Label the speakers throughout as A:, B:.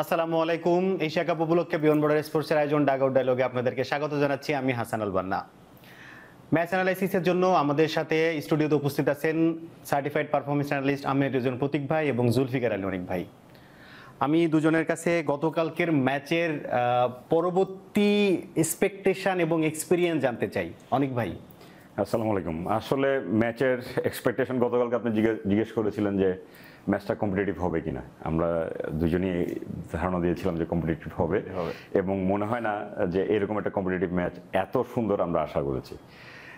A: আসসালামু আলাইকুম। Asia cup উপলক্ষে বিয়ন্ড বর্ডার স্পোর্টসের আয়োজন ডাগ আউট ডায়লগে আপনাদেরকে স্বাগত জানাচ্ছি। আমি হাসান আল বান্না। ম্যাচ অ্যানালাইসিসের জন্য আমাদের সাথে স্টুডিওতে উপস্থিত আছেন certified performance analyst Ahmed Rizon Pratik ভাই এবং জুলফিকার আলী অনিক ভাই। আমি দুজনের কাছে গতকালকের ম্যাচের পরবর্তী এক্সপেকটেশন এবং এক্সপিরিয়েন্স জানতে চাই। অনিক ভাই,
B: আসসালামু আলাইকুম। আসলে ম্যাচের এক্সপেকটেশন গতকালকে আপনি জিজ্ঞেস করেছিলেন যে ম্যাচটা কম্পিটিটিভ হবে কিনা। আমরা দুজনেই ধারণা দিয়েছিলাম যে কম্পিটিটিভ হবে এবং মনে হয় না যে এরকম একটা কম্পিটিটিভ ম্যাচ এত সুন্দর আমরা আশা করেছি।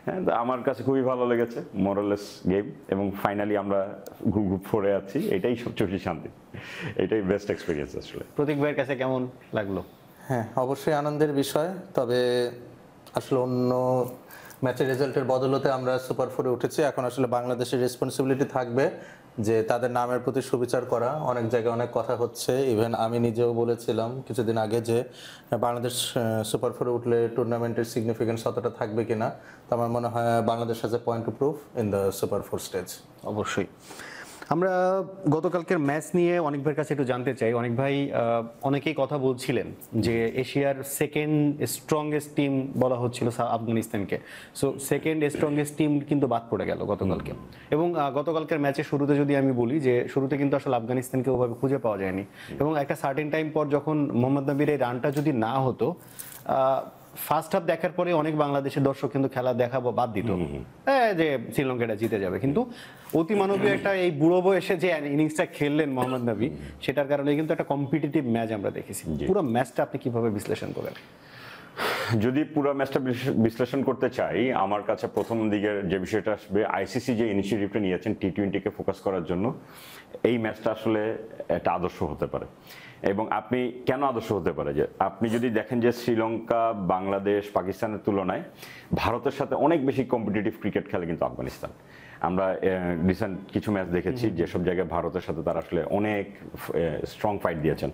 B: হ্যাঁ, আমার কাছে খুবই ভালো লেগেছে, মোরালেস গেম, এবং ফাইনালি আমরা গ্রুপ 4-এ আছি। এটাই সবচেয়ে বেশি শান্তি, এটাই বেস্ট এক্সপিরিয়েন্স। আসলে
A: প্রতীক ভাইয়ের কাছে কেমন লাগলো?
C: হ্যাঁ, অবশ্যই আনন্দের বিষয়। তবে আসলে অন্য ম্যাচের রেজাল্টের বদলতে আমরা সুপার 4-এ উঠেছি। এখন আসলে বাংলাদেশের রেসপন্সিবিলিটি থাকবে যে তাদের নামের প্রতি সুবিচার করা। অনেক জায়গায় অনেক কথা হচ্ছে, ইভেন আমি নিজেও বলেছিলাম কিছুদিন আগে যে বাংলাদেশ সুপার 4-এ উঠলে টুর্নামেন্টের সিগনিফিকেন্স অতটা থাকবে কিনা। তো আমার মনে হয় Bangladesh has a point to prove in the super 4 stage.
A: অবশ্যই। আমরা গতকালকের ম্যাচ নিয়ে অনেক ভাইয়ের কাছে একটু জানতে চাই। অনেক ভাই, অনেকেই কথা বলছিলেন যে এশিয়ার সেকেন্ড স্ট্রংগেস্ট টিম বলা হচ্ছিল আফগানিস্তানকে। সো সেকেন্ড স্ট্রংগেস্ট টিম কিন্তু বাদ পড়ে গেল গতকালকে। এবং গতকালকের ম্যাচের শুরুতে যদি আমি বলি যে শুরুতে কিন্তু আসলে আফগানিস্তানকে ওভাবে খুঁজে পাওয়া যায়নি, এবং একটা সার্টেন টাইম পর যখন মোহাম্মদ নবীর এই রানটা যদি না হতো, ফার্স্ট হাফ দেখার পরে অনেক বাংলাদেশের দর্শক কিন্তু খেলা দেখাবো বাদ দিত, যে শ্রীলঙ্কাটা জিতে যাবে। কিন্তু অতিমানবীয় একটা এই বুড়ো বয়সে যে ইনিংসটা খেললেন মোহাম্মদ নবী, সেটার কারণে কিন্তু একটা কম্পিটিটিভ ম্যাচ আমরা দেখেছি। পুরো ম্যাচটা আপনি কিভাবে বিশ্লেষণ করেন?
B: যদি পুরো ম্যাচটা বিশ্লেষণ করতে চাই, আমার কাছে প্রথম দিকের যে বিষয়টা আসবে, আইসিসি যে ইনিশিয়েটিভটা নিয়েছেন টি-20কে ফোকাস করার জন্য, এই ম্যাচটা আসলে একটা আদর্শ হতে পারে। এবং আপনি কেন আদর্শ হতে পারে, যে আপনি যদি দেখেন যে শ্রীলঙ্কা, বাংলাদেশ, পাকিস্তানের তুলনায় ভারতের সাথে অনেক বেশি কম্পিটিটিভ ক্রিকেট খেলে কিন্তু আফগানিস্তান। আমরা রিসেন্ট কিছু ম্যাচ দেখেছি যেসব জায়গায় ভারতের সাথে তারা আসলে অনেক স্ট্রং ফাইট দিয়েছেন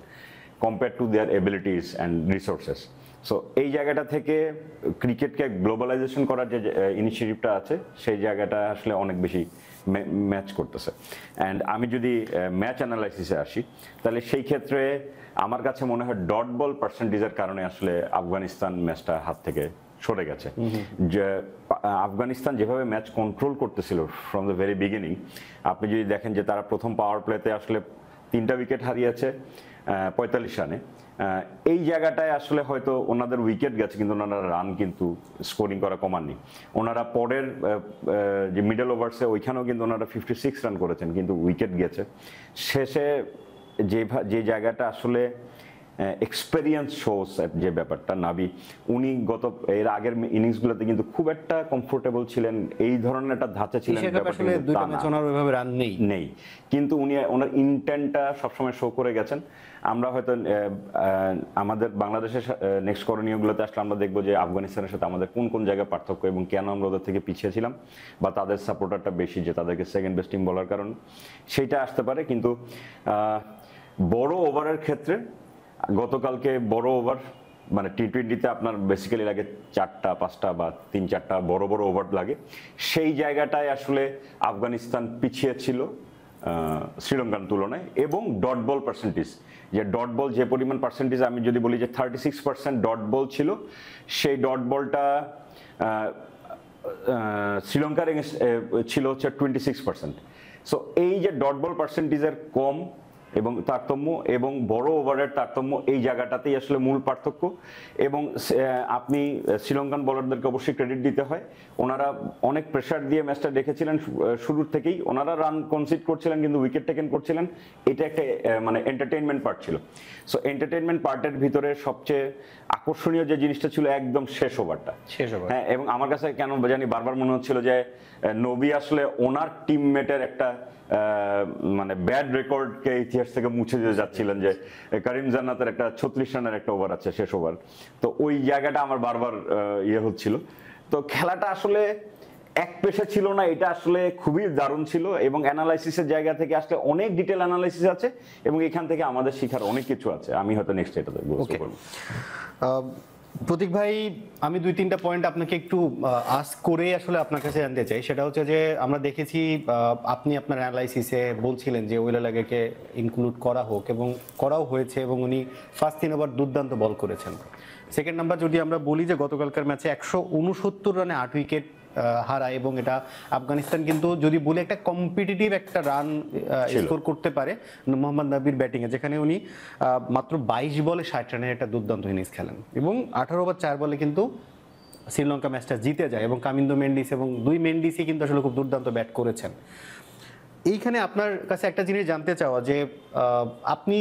B: compare to their abilities and resources. So এই জায়গাটা থেকে ক্রিকেটকে গ্লোবালাইজেশন করার যে ইনিশিয়েটিভটা আছে, সেই জায়গাটা আসলে অনেক বেশি ম্যাচ করতেছে। অ্যান্ড আমি যদি ম্যাচ অ্যানালাইসিসে আসি, তাহলে সেই ক্ষেত্রে আমার কাছে মনে হয় ডট বল পার্সেন্টেজের কারণে আসলে আফগানিস্তান ম্যাচটা হাত থেকে সরে গেছে। যে আফগানিস্তান যেভাবে ম্যাচ কন্ট্রোল করতেছিল ফ্রম দ্য ভেরি বিগিনিং, আপনি যদি দেখেন যে তারা প্রথম পাওয়ার প্লেতে আসলে 3টা উইকেট হারিয়েছে 45 রানে। এই জায়গাটায় আসলে হয়তো ওনাদের উইকেট গেছে, কিন্তু ওনারা রান কিন্তু স্কোরিং করা কমাননি। ওনারা পরের যে মিডল ওভার্সে ওইখানেও কিন্তু ওনারা 56 রান করেছেন, কিন্তু উইকেট গেছে। শেষে যে জায়গাটা আসলে এক্সপেরিয়েন্স শোস, যে ব্যাপারটা, নাবি উনি এর আগের ইনিংসগুলোতে কিন্তু খুব একটা কমফোর্টেবল ছিলেন, এই ধরনের একটা ধাঁচে ছিলেন, নেই। কিন্তু উনি ওনার ইন্টেন্টটা সবসময় শো করে গেছেন। আমরা হয়তো আমাদের বাংলাদেশের নেক্সট করণীয়গুলোতে আসলে আমরা দেখবো যে আফগানিস্তানের সাথে আমাদের কোন কোন জায়গায় পার্থক্য এবং কেন আমরা ওদের থেকে পিছিয়ে ছিলাম, বা তাদের সাপোর্টারটা বেশি, যে তাদেরকে সেকেন্ড বেস্ট টিম বলার কারণে সেইটা আসতে পারে। কিন্তু বড় ওভারের ক্ষেত্রে গতকালকে বড় ওভার, মানে টি-20তে আপনার বেসিক্যালি লাগে 4টা 5টা বা 3-4টা বড় বড় ওভার লাগে। সেই জায়গাটায় আসলে আফগানিস্তান পিছিয়ে ছিল শ্রীলঙ্কার তুলনায়। এবং ডট বল পার্সেন্টেজ, যে ডট বল যে পরিমাণ পার্সেন্টেজ, আমি যদি বলি যে 36% ডট বল ছিল, সেই ডট বলটা শ্রীলঙ্কার ছিল হচ্ছে 26%। সো এই যে ডট বল পার্সেন্টেজের কম এবং তারতম্য এবং বড় ওভারের তারতম্য, এই জায়গাটাতেই আসলে মূল পার্থক্য। এবং আপনি শ্রীলঙ্কান বোলারদেরকে অবশ্যই ক্রেডিট দিতে হয়, ওনারা অনেক প্রেশার দিয়ে ম্যাচটা দেখেছিলেন শুরুর থেকেই। ওনারা রান কনসিড করছিলেন কিন্তু উইকেট টেকেন করছিলেন। এটা একটা মানে এন্টারটেইনমেন্ট পার্ট ছিল। সো এন্টারটেইনমেন্ট পার্টের ভিতরে সবচেয়ে আকর্ষণীয় যে জিনিসটা ছিল একদম শেষ ওভারটা। হ্যাঁ, এবং আমার কাছে কেন জানি বারবার মনে হচ্ছিল যে নবী আসলে ওনার টিমমেটের একটা মানে ব্যাড রেকর্ডকে ইতিহাস থেকে মুছে দিয়ে যাচ্ছিলেন, যে করিম জান্নাতের একটা 36 রানের একটা ওভার আছে শেষ ওভার। তো ওই জায়গাটা আমার বারবার হচ্ছিল। তো খেলাটা আসলে এক পেশা ছিল না, এটা আসলে খুবই দারুণ ছিল। এবং অ্যানালাইসিসের জায়গা থেকে আসলে অনেক ডিটেল অ্যানালাইসিস আছে, এবং এখান থেকে আমাদের শেখার অনেক কিছু আছে। আমি হয়তো নেক্সট এটা বলবো।
A: প্রতীক ভাই, আমি 2-3টা পয়েন্ট আপনাকে একটু আস্ক করে আসলে আপনার কাছে জানতে চাই। সেটা হচ্ছে যে আমরা দেখেছি আপনি আপনার অ্যানালাইসিসে বলছিলেন যে ওয়েলালাগেকে ইনক্লুড করা হোক, এবং করাও হয়েছে, এবং উনি ফার্স্ট 3 ওভার দুর্দান্ত বল করেছেন। সেকেন্ড নাম্বার, যদি আমরা বলি যে গতকালকার ম্যাচে 169 রানে 8 উইকেট হারায়, এবং এটা আফগানিস্তান কিন্তু যদি বলি একটা কম্পিটিটিভ একটা রান স্কোর করতে পারে মোহাম্মদ নাবির ব্যাটিংয়ে, যেখানে উনি মাত্র 22 বলে 60 রানের একটা দুর্দান্ত ইনিংস খেলেন, এবং 18 ওভার 4 বলে কিন্তু শ্রীলঙ্কা ম্যাচটা জিতে যায়, এবং কামিন্দো মেন্ডিস এবং 2 মেন্ডিসই কিন্তু আসলে খুব দুর্দান্ত ব্যাট করেছেন। এইখানে আপনার কাছে একটা জিনিস জানতে চাওয়া যে আপনি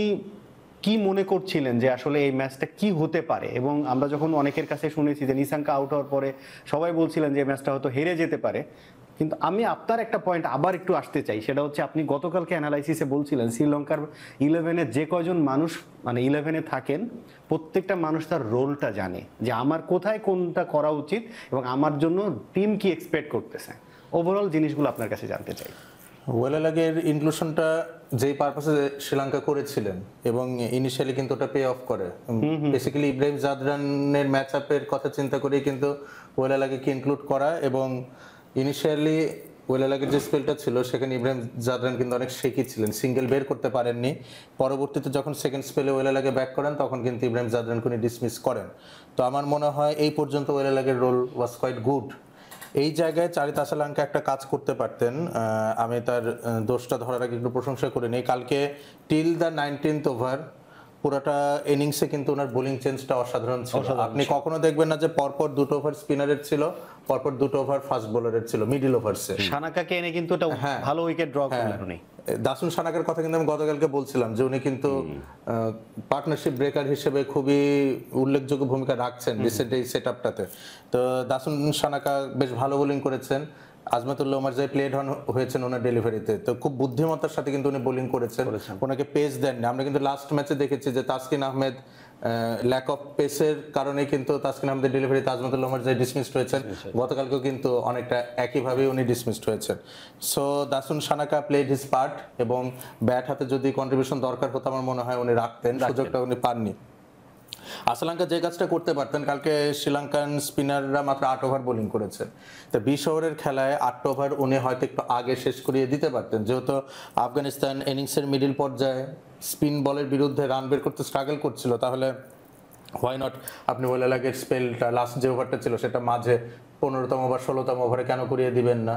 A: কি মনে করছিলেন যে আসলে এই ম্যাচটা কি হতে পারে, এবং আমরা যখন অনেকের কাছে শুনেছি যে নিশাঙ্কা আউট হওয়ার পরে সবাই বলছিলেন যে ম্যাচটা হয়তো হেরে যেতে পারে, কিন্তু আমি আপনার একটা পয়েন্ট আবার একটু আসতে চাই। সেটা হচ্ছে আপনি গতকালকে অ্যানালাইসিসে বলছিলেন শ্রীলঙ্কার 11-এ যে কয়জন মানুষ মানে 11-এ থাকেন, প্রত্যেকটা মানুষ তার রোলটা জানে যে আমার কোথায় কোনটা করা উচিত এবং আমার জন্য টিম কি এক্সপেক্ট করতেছে। ওভারঅল জিনিসগুলো আপনার কাছে জানতে চাই।
C: ওয়েলালাগের ইনক্লুশনটা যেই পারপাসে শ্রীলঙ্কা করেছিলেন এবং ইনিশিয়ালি কিন্তু ওটা পে অফ করে। বেসিক্যালি ইব্রাহিম জাদরানের ম্যাচ আপের কথা চিন্তা করেই কিন্তু ওয়েলালাগেকে ইনক্লুড করা, এবং ইনিশিয়ালি ওয়েলালাগের যে স্পেলটা ছিল সেখানে ইব্রাহিম জাদরান কিন্তু অনেক শেকি ছিলেন, সিঙ্গেল বের করতে পারেননি। পরবর্তীতে যখন সেকেন্ড স্পেলে ওয়েলালাগে ব্যাক করেন তখন কিন্তু ইব্রাহিম জাদরানকে উনি ডিসমিস করেন। তো আমার মনে হয় এই পর্যন্ত ওয়েলালাগের রোল ওয়াজ কোয়াইট গুড। এই জায়গায় চারিত আসালাঙ্কা একটা কাজ করতে পারতেন। আমি তার দোষটা ধরার আগে একটু প্রশংসা করে নিই। কালকে টিল দ্য 19th ওভার পুরোটা ইনিংসে কিন্তু ওনার বোলিং চেঞ্জটা অসাধারণ ছিল। আপনি কখনো দেখবেন না যে পরপর 2টো ওভার স্পিনারের ছিল, পরপর 2টো ওভার ফাস্ট বোলারের ছিল মিডল ওভারসে।
A: সানাকাকে এনে কিন্তু এটা ভালো উইকেট ড্র করলেন উনি।
C: দাসুন সানাকের কথা কিন্তু আমি গতকালকে বলছিলাম যে উনি কিন্তু পার্টনারশিপ ব্রেকার হিসেবে খুবই উল্লেখযোগ্য ভূমিকা রাখছেন রিসেন্ট এই সেটআপটাতে। তো দাসুন সানাকা বেশ ভালো বোলিং করেছেন। আজমাতুল্লাহ ওমর যে প্লেড অন হয়েছেন ওনার ডেলিভারিতে, তো খুব বুদ্ধিমত্তার সাথে কিন্তু উনি বোলিং করেছেন, ওনাকে পেস দেননি। আমরা কিন্তু লাস্ট ম্যাচে দেখেছি যে তাসকিন আহমেদ ল্যাক অফ পেসের কারণে কিন্তু তাসকিন আহমেদের ডেলিভারিতে আজমাতুল্লাহ ওমর যে ডিসমিসড হয়েছেন, গতকালকেও কিন্তু অনেকটা একইভাবে উনি ডিসমিসড হয়েছেন। So Dasun Shanaka played his part, এবং ব্যাট হাতে যদি কন্ট্রিবিউশন দরকার হতো আমার মনে হয় উনি রাখতেন, সুযোগটা উনি পাননি। শ্রীলঙ্কা যে কাজটা করতে পারতেন, কালকে শ্রীলঙ্কান স্পিনাররা মাত্র 8 ওভার বোলিং করেছেন। তো 20 ওভারের খেলায় 8 ওভার উনি হয়তো একটু আগে শেষ করিয়ে দিতে পারতেন, যেহেতু আফগানিস্তান ইনিংসের মিডল পর্যায়ে স্পিন বলের বিরুদ্ধে রান বের করতে স্ট্রাগল করছিল। তাহলে হোয়াই নট আপনি ওয়েলালাগের স্পেলটা লাস্ট যে ওভারটা ছিল সেটা মাঝে 15তম ওভার 16তম ওভারে কেন করিয়ে দিবেন না?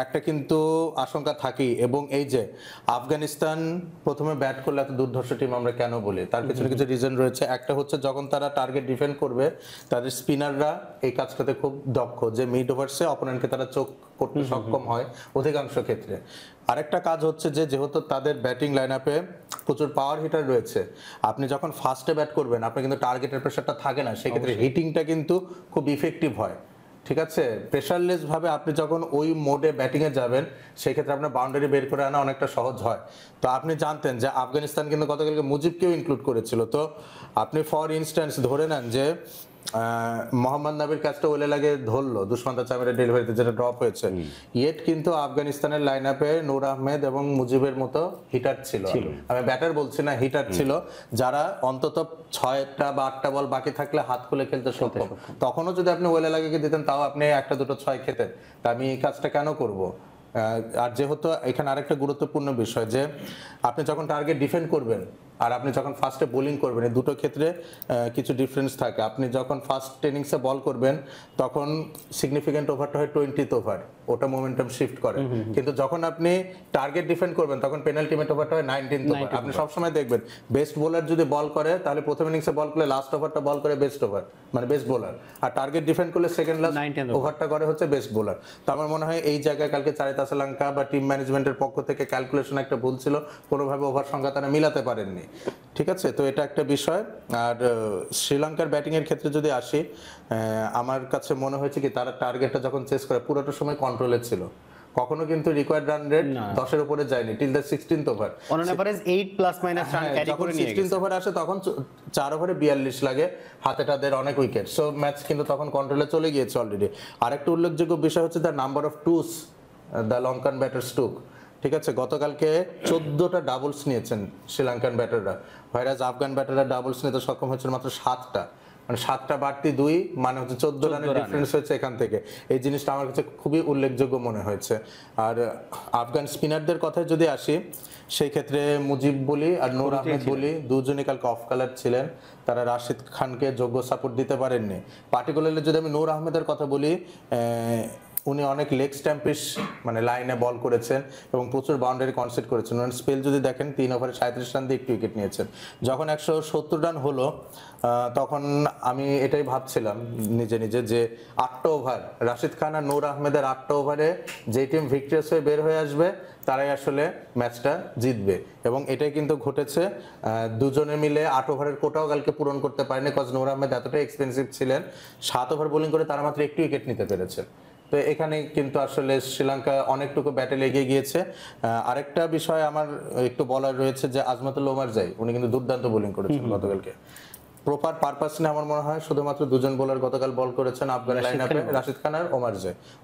C: একটা কিন্তু আশঙ্কা থাকেই। এবং এই যে আফগানিস্তান প্রথমে ব্যাট করলে এত দুর্ধর্ষ টিম আমরা কেন বলি, তার পিছনে কিছু রিজন রয়েছে। একটা হচ্ছে যখন তারা টার্গেট ডিফেন্ড করবে তাদের স্পিনাররা এই কাজটাতে খুব দক্ষ, যে মিড ওভার্সে অপোনেন্টকে তারা চোখ করতে সক্ষম হয় অধিকাংশ ক্ষেত্রে। আরেকটা কাজ হচ্ছে যে যেহেতু তাদের ব্যাটিং লাইন আপে প্রচুর পাওয়ার হিটার রয়েছে, আপনি যখন ফার্স্টে ব্যাট করবেন আপনি কিন্তু টার্গেটের প্রেশারটা থাকে না, সেক্ষেত্রে হিটিংটা কিন্তু খুব ইফেক্টিভ হয়। ঠিক আছে, প্রেশারলেস ভাবে আপনি যখন ওই মোডে ব্যাটিংয়ে যাবেন সেক্ষেত্রে আপনার বাউন্ডারি বের করে আনা অনেকটা সহজ হয়। তো আপনি জানতেন যে আফগানিস্তান কিন্তু গতকালকে মুজিবকেও ইনক্লুড করেছিল। তো আপনি ফর ইনস্ট্যান্স ধরে নেন যে মোহাম্মদ নাবির কাজটা ওয়েলালাগে ধরলো দুষ্মন্ত চামিরের ডেলিভারিতে যেটা ড্রপ হয়েছে, ইয়েট কিন্তু আফগানিস্তানের লাইন আপে নূর আহমেদ এবং মুজিবের মতো হিটার ছিল। আমি ব্যাটার বলছি না, হিটার ছিল, যারা অন্তত 6টা বা 8টা বল বাকি থাকলে হাত খুলে খেলতে সক্ষম। তখনও যদি আপনি ওয়েলালাগেকে দিতেন তাও আপনি 1টা 2টো 6 খেতেন। তা আমি এই কাজটা কেন করব? আর যেহেতু এখানে আরেকটা গুরুত্বপূর্ণ বিষয় যে আপনি যখন টার্গেট ডিফেন্ড করবেন আর আপনি যখন ফার্স্টে বোলিং করবেন, এই দুটো ক্ষেত্রে কিছু ডিফারেন্স থাকে। আপনি যখন ফার্স্ট ইনিংসে বল করবেন তখন সিগনিফিক্যান্ট ওভারটা হয় 20th ওভার, ওটা মোমেন্টাম শিফট করে। কিন্তু যখন আপনি টার্গেট ডিফেন্ড করবেন তখন পেনাল্টিমেট ওভারটা হয় 19th ওভার। আপনি সবসময় দেখবেন বেস্ট বোলার যদি বল করে তাহলে প্রথম ইনিংসে বল করলে লাস্ট ওভারটা বল করে বেস্ট ওভার মানে বেস্ট বোলার, আর টার্গেট ডিফেন্ড করলে সেকেন্ড লাস্ট ওভারটা করে হচ্ছে বেস্ট বোলার। তো আমার মনে হয় এই জায়গায় কালকে চারিতা শ্রীলঙ্কা বা টিম ম্যানেজমেন্টের পক্ষ থেকে ক্যালকুলেশন একটা ভুল ছিল, কোনোভাবে ওভার সংখ্যা তারা মিলাতে পারেননি। ঠিক আছে, তো এটা একটা বিষয়। আর শ্রীলঙ্কার ব্যাটিং এর ক্ষেত্রে যদি আসি, আমার কাছে মনে হয়েছে কি তারা টার্গেটটা যখন চেস করে পুরোটা সময় কন্ট্রোলে ছিল, কখনো কিন্তু রিকোয়ার্ড রান রেট 10-এর উপরে যায়নি till the 16th over.
A: On average 8 plus minus run carry করে নিয়ে গেছে।
C: 16th ওভার আসে তখন 4 ওভারে 42 লাগে, হাতে তাদের অনেক উইকেট, সো ম্যাচ কিন্তু তখন কন্ট্রোলে চলে গিয়েছে অলরেডি। আরেকটা উল্লেখযোগ্য বিষয় হচ্ছে the number of twos the Lankan batters took. ঠিক আছে, গতকালকে 14টা ডাবলস নিয়েছেন শ্রীলঙ্কান ব্যাটাররা, ভাইরাস আফগান ব্যাটাররা ডাবলস নিতে সক্ষম হয়েছিল মাত্র 7টা। মানে 7টা বাড়তি 2 মানে হচ্ছে 14 রানের ডিফারেন্স হয়েছে এখান থেকে। এই জিনিসটা আমার কাছে খুবই উল্লেখযোগ্য মনে হয়েছে। আর আফগান স্পিনারদের কথায় যদি আসি, সেই ক্ষেত্রে মুজিব বলি আর নূর আহমেদ বলি দুজনই কালকে অফ কালার ছিলেন, তারা রাশিদ খানকে যোগ্য সাপোর্ট দিতে পারেননি। পার্টিকুলারলি যদি আমি নূর আহমেদের কথা বলি, উনি অনেক লেগ স্ট্যাম্পিশ মানে লাইনে বল করেছেন এবং প্রচুর বাউন্ডারি কনসিড করেছেন। ওনার স্পেল যদি দেখেন 3 ওভারে 37 রান দিয়ে একটি উইকেট নিয়েছেন। যখন 170 রান হলো তখন আমি এটাই ভাবছিলাম নিজে নিজে যে 8টা ওভার রাশিদ খান আর নূর আহমেদের 8টা ওভারে যে টিম ভিক্টোরিয়াস হয়ে বের হয়ে আসবে তারাই আসলে ম্যাচটা জিতবে, এবং এটাই কিন্তু ঘটেছে। দুজনে মিলে 8 ওভারের কোটাও কালকে পূরণ করতে পারেনি, কজ নূর আহমেদ এতটাই এক্সপেন্সিভ ছিলেন। 7 ওভার বোলিং করে তারা মাত্র একটি উইকেট নিতে পেরেছে। তো এখানে কিন্তু আসলে শ্রীলঙ্কা অনেকটুকু ব্যাটেল এগিয়ে গিয়েছে। আরেকটা বিষয় আমার একটু বলার রয়েছে যে আজমাতুল ওমারজাই উনি কিন্তু দুর্দান্ত বোলিং করেছেন গতকালকে। প্রপার পারপাস নিয়ে আমার মনে হয় শুধুমাত্র দুজন বোলার গতকাল বল করেছেন আফগান লাইনআপে, রাশিদ খান আর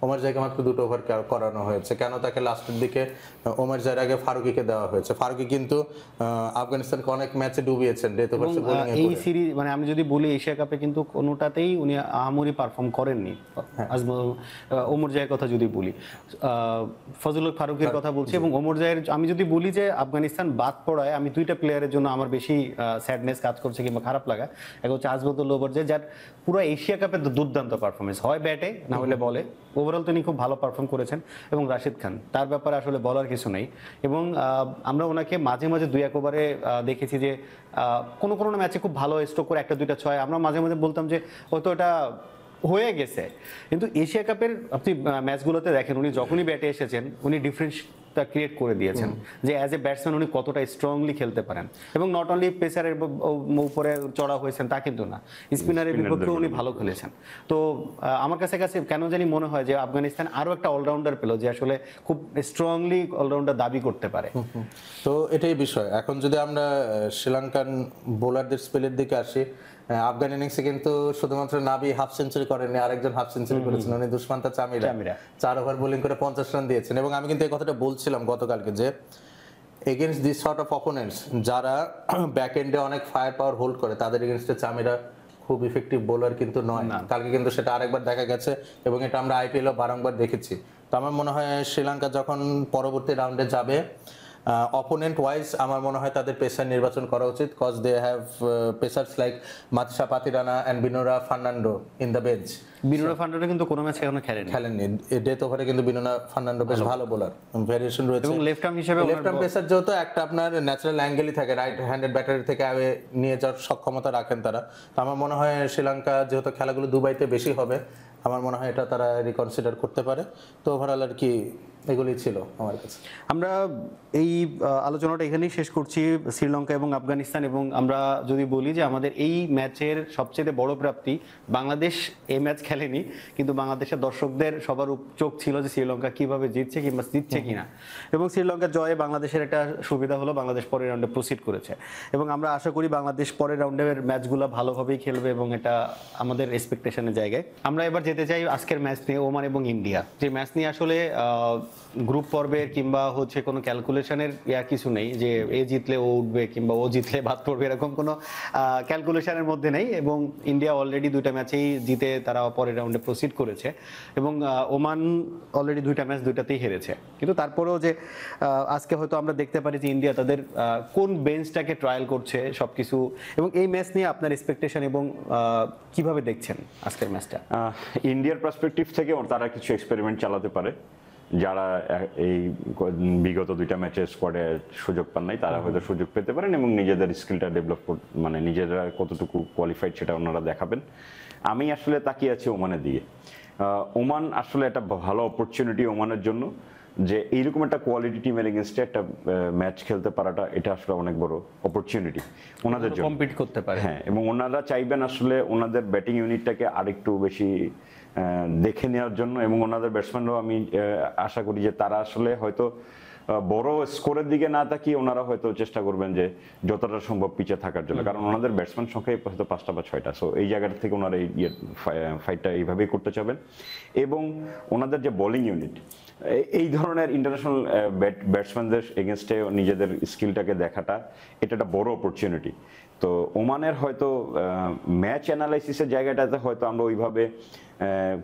C: ওমারজাইকে মাত্র 2 ওভার করানো হয়েছে। কেন তাকে লাস্টের দিকে ওমারজাইয়ের আগে ফারুকিকে দেওয়া হয়েছে? ফারুকি কিন্তু আফগানিস্তানকে অনেক ম্যাচে ডুবিয়েছেন ডেথ ওভার বোলিং
A: এই সিরিজ মানে আমি যদি বলি এশিয়া কাপে কিন্তু কোনোটাতেই উনি আহামরি পারফর্ম করেননি। ওমরজাইয়ের কথা যদি বলি, ফজলুল ফারুকের কথা বলছি, এবং ওমরজাইয়ের আমি যদি বলি যে আফগানিস্তান বাদ পড়ায় আমি 2টা প্লেয়ারের জন্য আমার বেশি স্যাডনেস কাজ করছে কিংবা খারাপ লাগা। এক হচ্ছে আজমতুল ওমরজাই, যার পুরো এশিয়া কাপে দুর্দান্ত পারফরমেন্স, হয় ব্যাটে না হলে বলে, ওভারঅল তিনি খুব ভালো পারফর্ম করেছেন। এবং রাশিদ খান, তার ব্যাপারে আসলে বলার কিছু নেই। এবং আমরা ওনাকে মাঝে মাঝে 2-1 ওভারে দেখেছি যে কোনো কোনো ম্যাচে খুব ভালো স্ট্রোক করে 1-2টা 6, আমরা মাঝে মাঝে বলতাম যে হয়তো এটা হয়ে গেছে। কিন্তু এশিয়া কাপের আপনি ম্যাচগুলোতে দেখেন উনি যখনই ব্যাটে এসেছেন উনি ডিফারেন্সটা ক্রিয়েট করে দিয়েছেন যে অ্যাজ এ ব্যাটসম্যান উনি কতটা স্ট্রংলি খেলতে পারেন। এবং নট অনলি পেসারের উপরে চড়া হয়েছেন তা কিন্তু না, স্পিনারের বিপক্ষে উনি ভালো খেলেছেন। তো আমার কাছে কেন জানি মনে হয় যে আফগানিস্তান আরো একটা অলরাউন্ডার পেল যে আসলে খুব স্ট্রংলি অলরাউন্ডার দাবি করতে পারে।
C: তো এটাই বিষয়। এখন যদি আমরা শ্রীলঙ্কান বোলারদের স্পেলের দিকে আসি, আফগান ইনিংসে কিন্তু শুধুমাত্র নাবি হাফ সেঞ্চুরি করেননি, আরেকজন হাফ সেঞ্চুরি করেছেন, উনি দুষ্মান্তা চামিরা 4 ওভার বোলিং করে 50 রান দিয়েছেন। এবং আমি কিন্তু এই কথাটা বলছিলাম গতকালকে যে against this sort of opponents যারা ব্যাক এন্ডে অনেক ফায়ার পাওয়ার হোল্ড করে তাদের এগেইনস্টে চামিরা খুব ইফেক্টিভ বোলার কিন্তু নয়। কালকে কিন্তু সেটা আরেকবার দেখা গেছে এবং এটা আমরা আইপিএলও বারংবার দেখেছি। তো আমার মনে হয় শ্রীলঙ্কা যখন পরবর্তী রাউন্ডে যাবে অপোনেন্ট ওয়াইজ আমার মনে হয় তাদের পেসার নির্বাচন করা উচিত, cause they have pacers like Matheesha Pathirana and Binura Fernando in the bench.
A: Binura Fernando কিন্তু কোনো ম্যাচে এখনো খেলেননি।
C: ডেথ ওভারে কিন্তু বিনোরা ফার্নান্ডো বেশ ভালো বোলার, ভেরিয়েশন রয়েছে।
A: এবং লেফট আর্ম হিসেবে
C: লেফট আর্ম পেসার যেহেতু একটা আপনার ন্যাচারাল অ্যাঙ্গেলই থাকে, রাইট হ্যান্ডেড ব্যাটারি থেকে নিয়ে যাওয়ার সক্ষমতা রাখেন তারা। তো আমার মনে হয় শ্রীলঙ্কা যেহেতু খেলাগুলো দুবাইতে বেশি হবে, আমার মনে হয় এটা তারা রিকনসিডার করতে পারে। তো ওভারঅল আর কি এগুলি ছিল আমার কাছে।
A: আমরা এই আলোচনাটা এখানেই শেষ করছি, শ্রীলঙ্কা এবং আফগানিস্তান। এবং আমরা যদি বলি যে আমাদের এই ম্যাচের সবচেয়ে বড় প্রাপ্তি, বাংলাদেশ এই ম্যাচ খেলেনি কিন্তু বাংলাদেশের দর্শকদের সবার চোখ ছিল যে শ্রীলঙ্কা কিভাবে জিতছে কিংবা জিতছে কিনা। এবং শ্রীলঙ্কার জয়ে বাংলাদেশের একটা সুবিধা হলো, বাংলাদেশ পরের রাউন্ডে প্রসিড করেছে। এবং আমরা আশা করি বাংলাদেশ পরের রাউন্ডের ম্যাচগুলো ভালোভাবেই খেলবে এবং এটা আমাদের এক্সপেকটেশনের জায়গায়। আমরা এবার যেতে চাই আজকের ম্যাচ নিয়ে, ওমান এবং ইন্ডিয়া। যে ম্যাচ নিয়ে আসলে গ্রুপ পর্বের কিংবা হচ্ছে কোনো ক্যালকুলেশনের কিছু নেই যে এ জিতলে ও উঠবে কিংবা ও জিতলে বাদ পড়বে, এরকম কোনো ক্যালকুলেশনের মধ্যে নেই। এবং ইন্ডিয়া অলরেডি 2টা ম্যাচেই জিতে তারা পরের রাউন্ডে প্রসিড করেছে এবং ওমান অলরেডি 2টা ম্যাচ 2টাতেই হেরেছে। কিন্তু তারপরেও যে আজকে হয়তো আমরা দেখতে পারি যে ইন্ডিয়া তাদের কোন বেঞ্চটাকে ট্রায়াল করছে সবকিছু। এবং এই ম্যাচ নিয়ে আপনার এক্সপেকটেশন এবং কিভাবে দেখছেন আজকের ম্যাচটা?
B: ইন্ডিয়ার পার্সপেক্টিভ থেকে তারা কিছু এক্সপেরিমেন্ট চালাতে পারে। যারা এই বিগত 2টা ম্যাচে স্কোয়াডে সুযোগ পান নাই তারা হয়তো সুযোগ পেতে পারেন এবং নিজেদের স্কিলটা ডেভেলপ মানে নিজেরা কতটুকু কোয়ালিফাইড সেটা ওনারা দেখাবেন। আমি আসলে তাকিয়ে আছি ওমানের দিকে। ওমান আসলে একটা ভালো অপরচুনিটি ওমানের জন্য যে এইরকম একটা কোয়ালিটি টিমের এগেইনস্টে একটা ম্যাচ খেলতে পারাটা, এটা আসলে অনেক বড় অপরচুনিটি ওনাদের জন্য,
A: কম্পিট করতে পারে।
B: হ্যাঁ, এবং ওনারা চাইবেন আসলে ওনাদের ব্যাটিং ইউনিটটাকে আরেকটু বেশি দেখে নেওয়ার জন্য। এবং ওনাদের ব্যাটসম্যানরাও আমি আশা করি যে তারা আসলে হয়তো বড় স্কোরের দিকে না তাকিয়ে ওনারা হয়তো চেষ্টা করবেন যে যতটা সম্ভব পিছিয়ে থাকার জন্য, কারণ ওনাদের ব্যাটসম্যান সংখ্যা হয়তো 5টা বা 6টা। সো এই জায়গাটা থেকে ওনারা এই ফাইটটা এইভাবেই করতে চাবেন। এবং ওনাদের যে বোলিং ইউনিট, এই ধরনের ইন্টারন্যাশনাল ব্যাটসম্যানদের এগেনস্টে নিজেদের স্কিলটাকে দেখাটা, এটা একটা বড় অপরচুনিটি। তো ওমানের হয়তো ম্যাচ অ্যানালাইসিসের জায়গাটাতে হয়তো আমরা ওইভাবে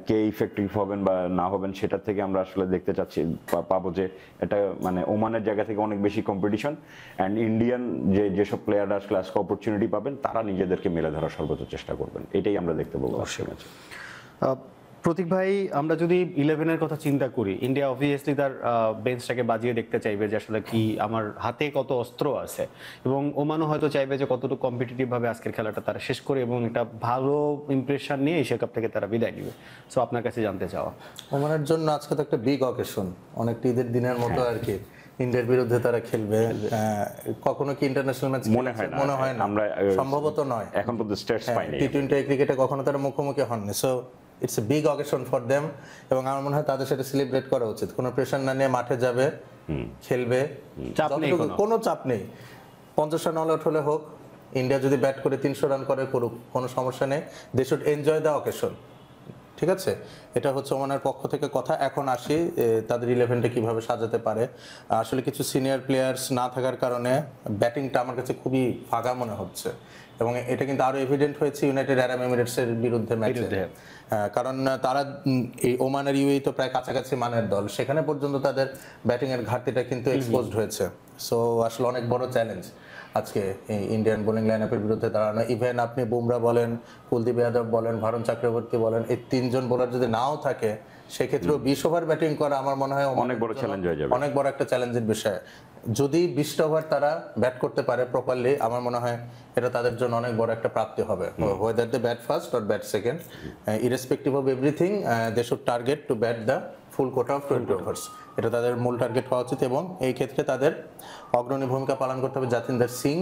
B: কে ইফেক্টিভ হবেন বা না হবেন সেটা থেকে আমরা আসলে দেখতে চাচ্ছি পাবো যে এটা মানে ওমানের জায়গা থেকে অনেক বেশি কম্পিটিশন, অ্যান্ড ইন্ডিয়ান যেসব প্লেয়াররা আসলে আজকে অপরচুনিটি পাবেন তারা নিজেদেরকে মেলে ধরার সর্বোচ্চ চেষ্টা করবেন, এটাই আমরা দেখতে পাবো আজকের ম্যাচে।
A: প্রতীক ভাই, আমরা যদি 11-এর কথা চিন্তা করি, ইন্ডিয়া অবভিয়াসলি তার বেঞ্চটাকে বাজিয়ে দেখতে চাইবে যে আসলে কি আমার হাতে কত অস্ত্র আছে, এবং ওমানও হয়তো চাইবে যে কতটুকু কম্পিটিটিভ ভাবে আজকের খেলাটা তারা শেষ করে এবং একটা ভালো ইমপ্রেশন নিয়ে এশিয়া কাপ থেকে তারা বিদায় নেবে। সো আপনার কাছে জানতে চাওয়া,
C: ওমানের জন্য আজকে তো একটা বিগ অকেশন, অনেকটা ঈদের দিনের মতো আর কি। ইন্ডিয়ার বিরুদ্ধে তারা খেলবে, কখনো কি ইন্টারন্যাশনাল ম্যাচ মনে হয় না,
B: আমরা
C: সম্ভবত নয়,
B: এখন পর্যন্ত স্টেটস পাইনি,
C: টি-20 ক্রিকেটে কখনো তারা মুখোমুখি হননি। So it's a big occasion for them, এবং আমার মনে হয় তাদের সেটা সেলিব্রেট করা উচিত। কোনো প্রেশার না নিয়ে মাঠে যাবে, খেলবে, কোনো চাপ নেই। 50 রান অল আউট হলে হোক, ইন্ডিয়া যদি ব্যাট করে 300 রান করে করুক, কোনো সমস্যা নেই। They should enjoy the occasion, ঠিক আছে? এটা হচ্ছে ওমানের পক্ষ থেকে কথা। এখন আসি তাদের 11টা কিভাবে সাজাতে পারে। আসলে কিছু সিনিয়র প্লেয়ার্স না থাকার কারণে ব্যাটিংটা আমার কাছে খুবই ফাঁকা মনে হচ্ছে, এবং এটা কিন্তু আরো এভিডেন্ট হয়েছে ইউনাইটেড আরব এমিরেটসের বিরুদ্ধে ম্যাচে। কারণ তারা এই ওমান আর ইউএই তো প্রায় কাছাকাছি মানের দল, সেখানে পর্যন্ত তাদের ব্যাটিং এর ঘাটতিটা কিন্তু এক্সপোজড হয়েছে। সো আসলে অনেক বড় চ্যালেঞ্জ আজকে ইন্ডিয়ান বোলিং লাইনআপের বিরুদ্ধে দাঁড়ানো। ইভেন আপনি বুমরা বলেন, কুলদীপ যাদব বলেন, ভারুণ চক্রবর্তী বলেন, এই 3জন বোলার যদি নাও থাকে সেক্ষেত্রেও 20 ওভার ব্যাটিং করা আমার মনে হয়
B: অনেক বড় চ্যালেঞ্জ হয়ে যাবে,
C: অনেক বড় একটা চ্যালেঞ্জের বিষয়। যদি 20টা ওভার তারা ব্যাট করতে পারে প্রপারলি, আমার মনে হয় এটা তাদের জন্য অনেক বড় একটা প্রাপ্তি হবে। Whether they bat first or bat second, irrespective of everything, they should target to bat the full quota of 20 overs. এটা তাদের মূল টার্গেট হওয়া উচিত, এবং এই ক্ষেত্রে তাদের অগ্রণী ভূমিকা পালন করতে হবে জাতিন্দর সিং।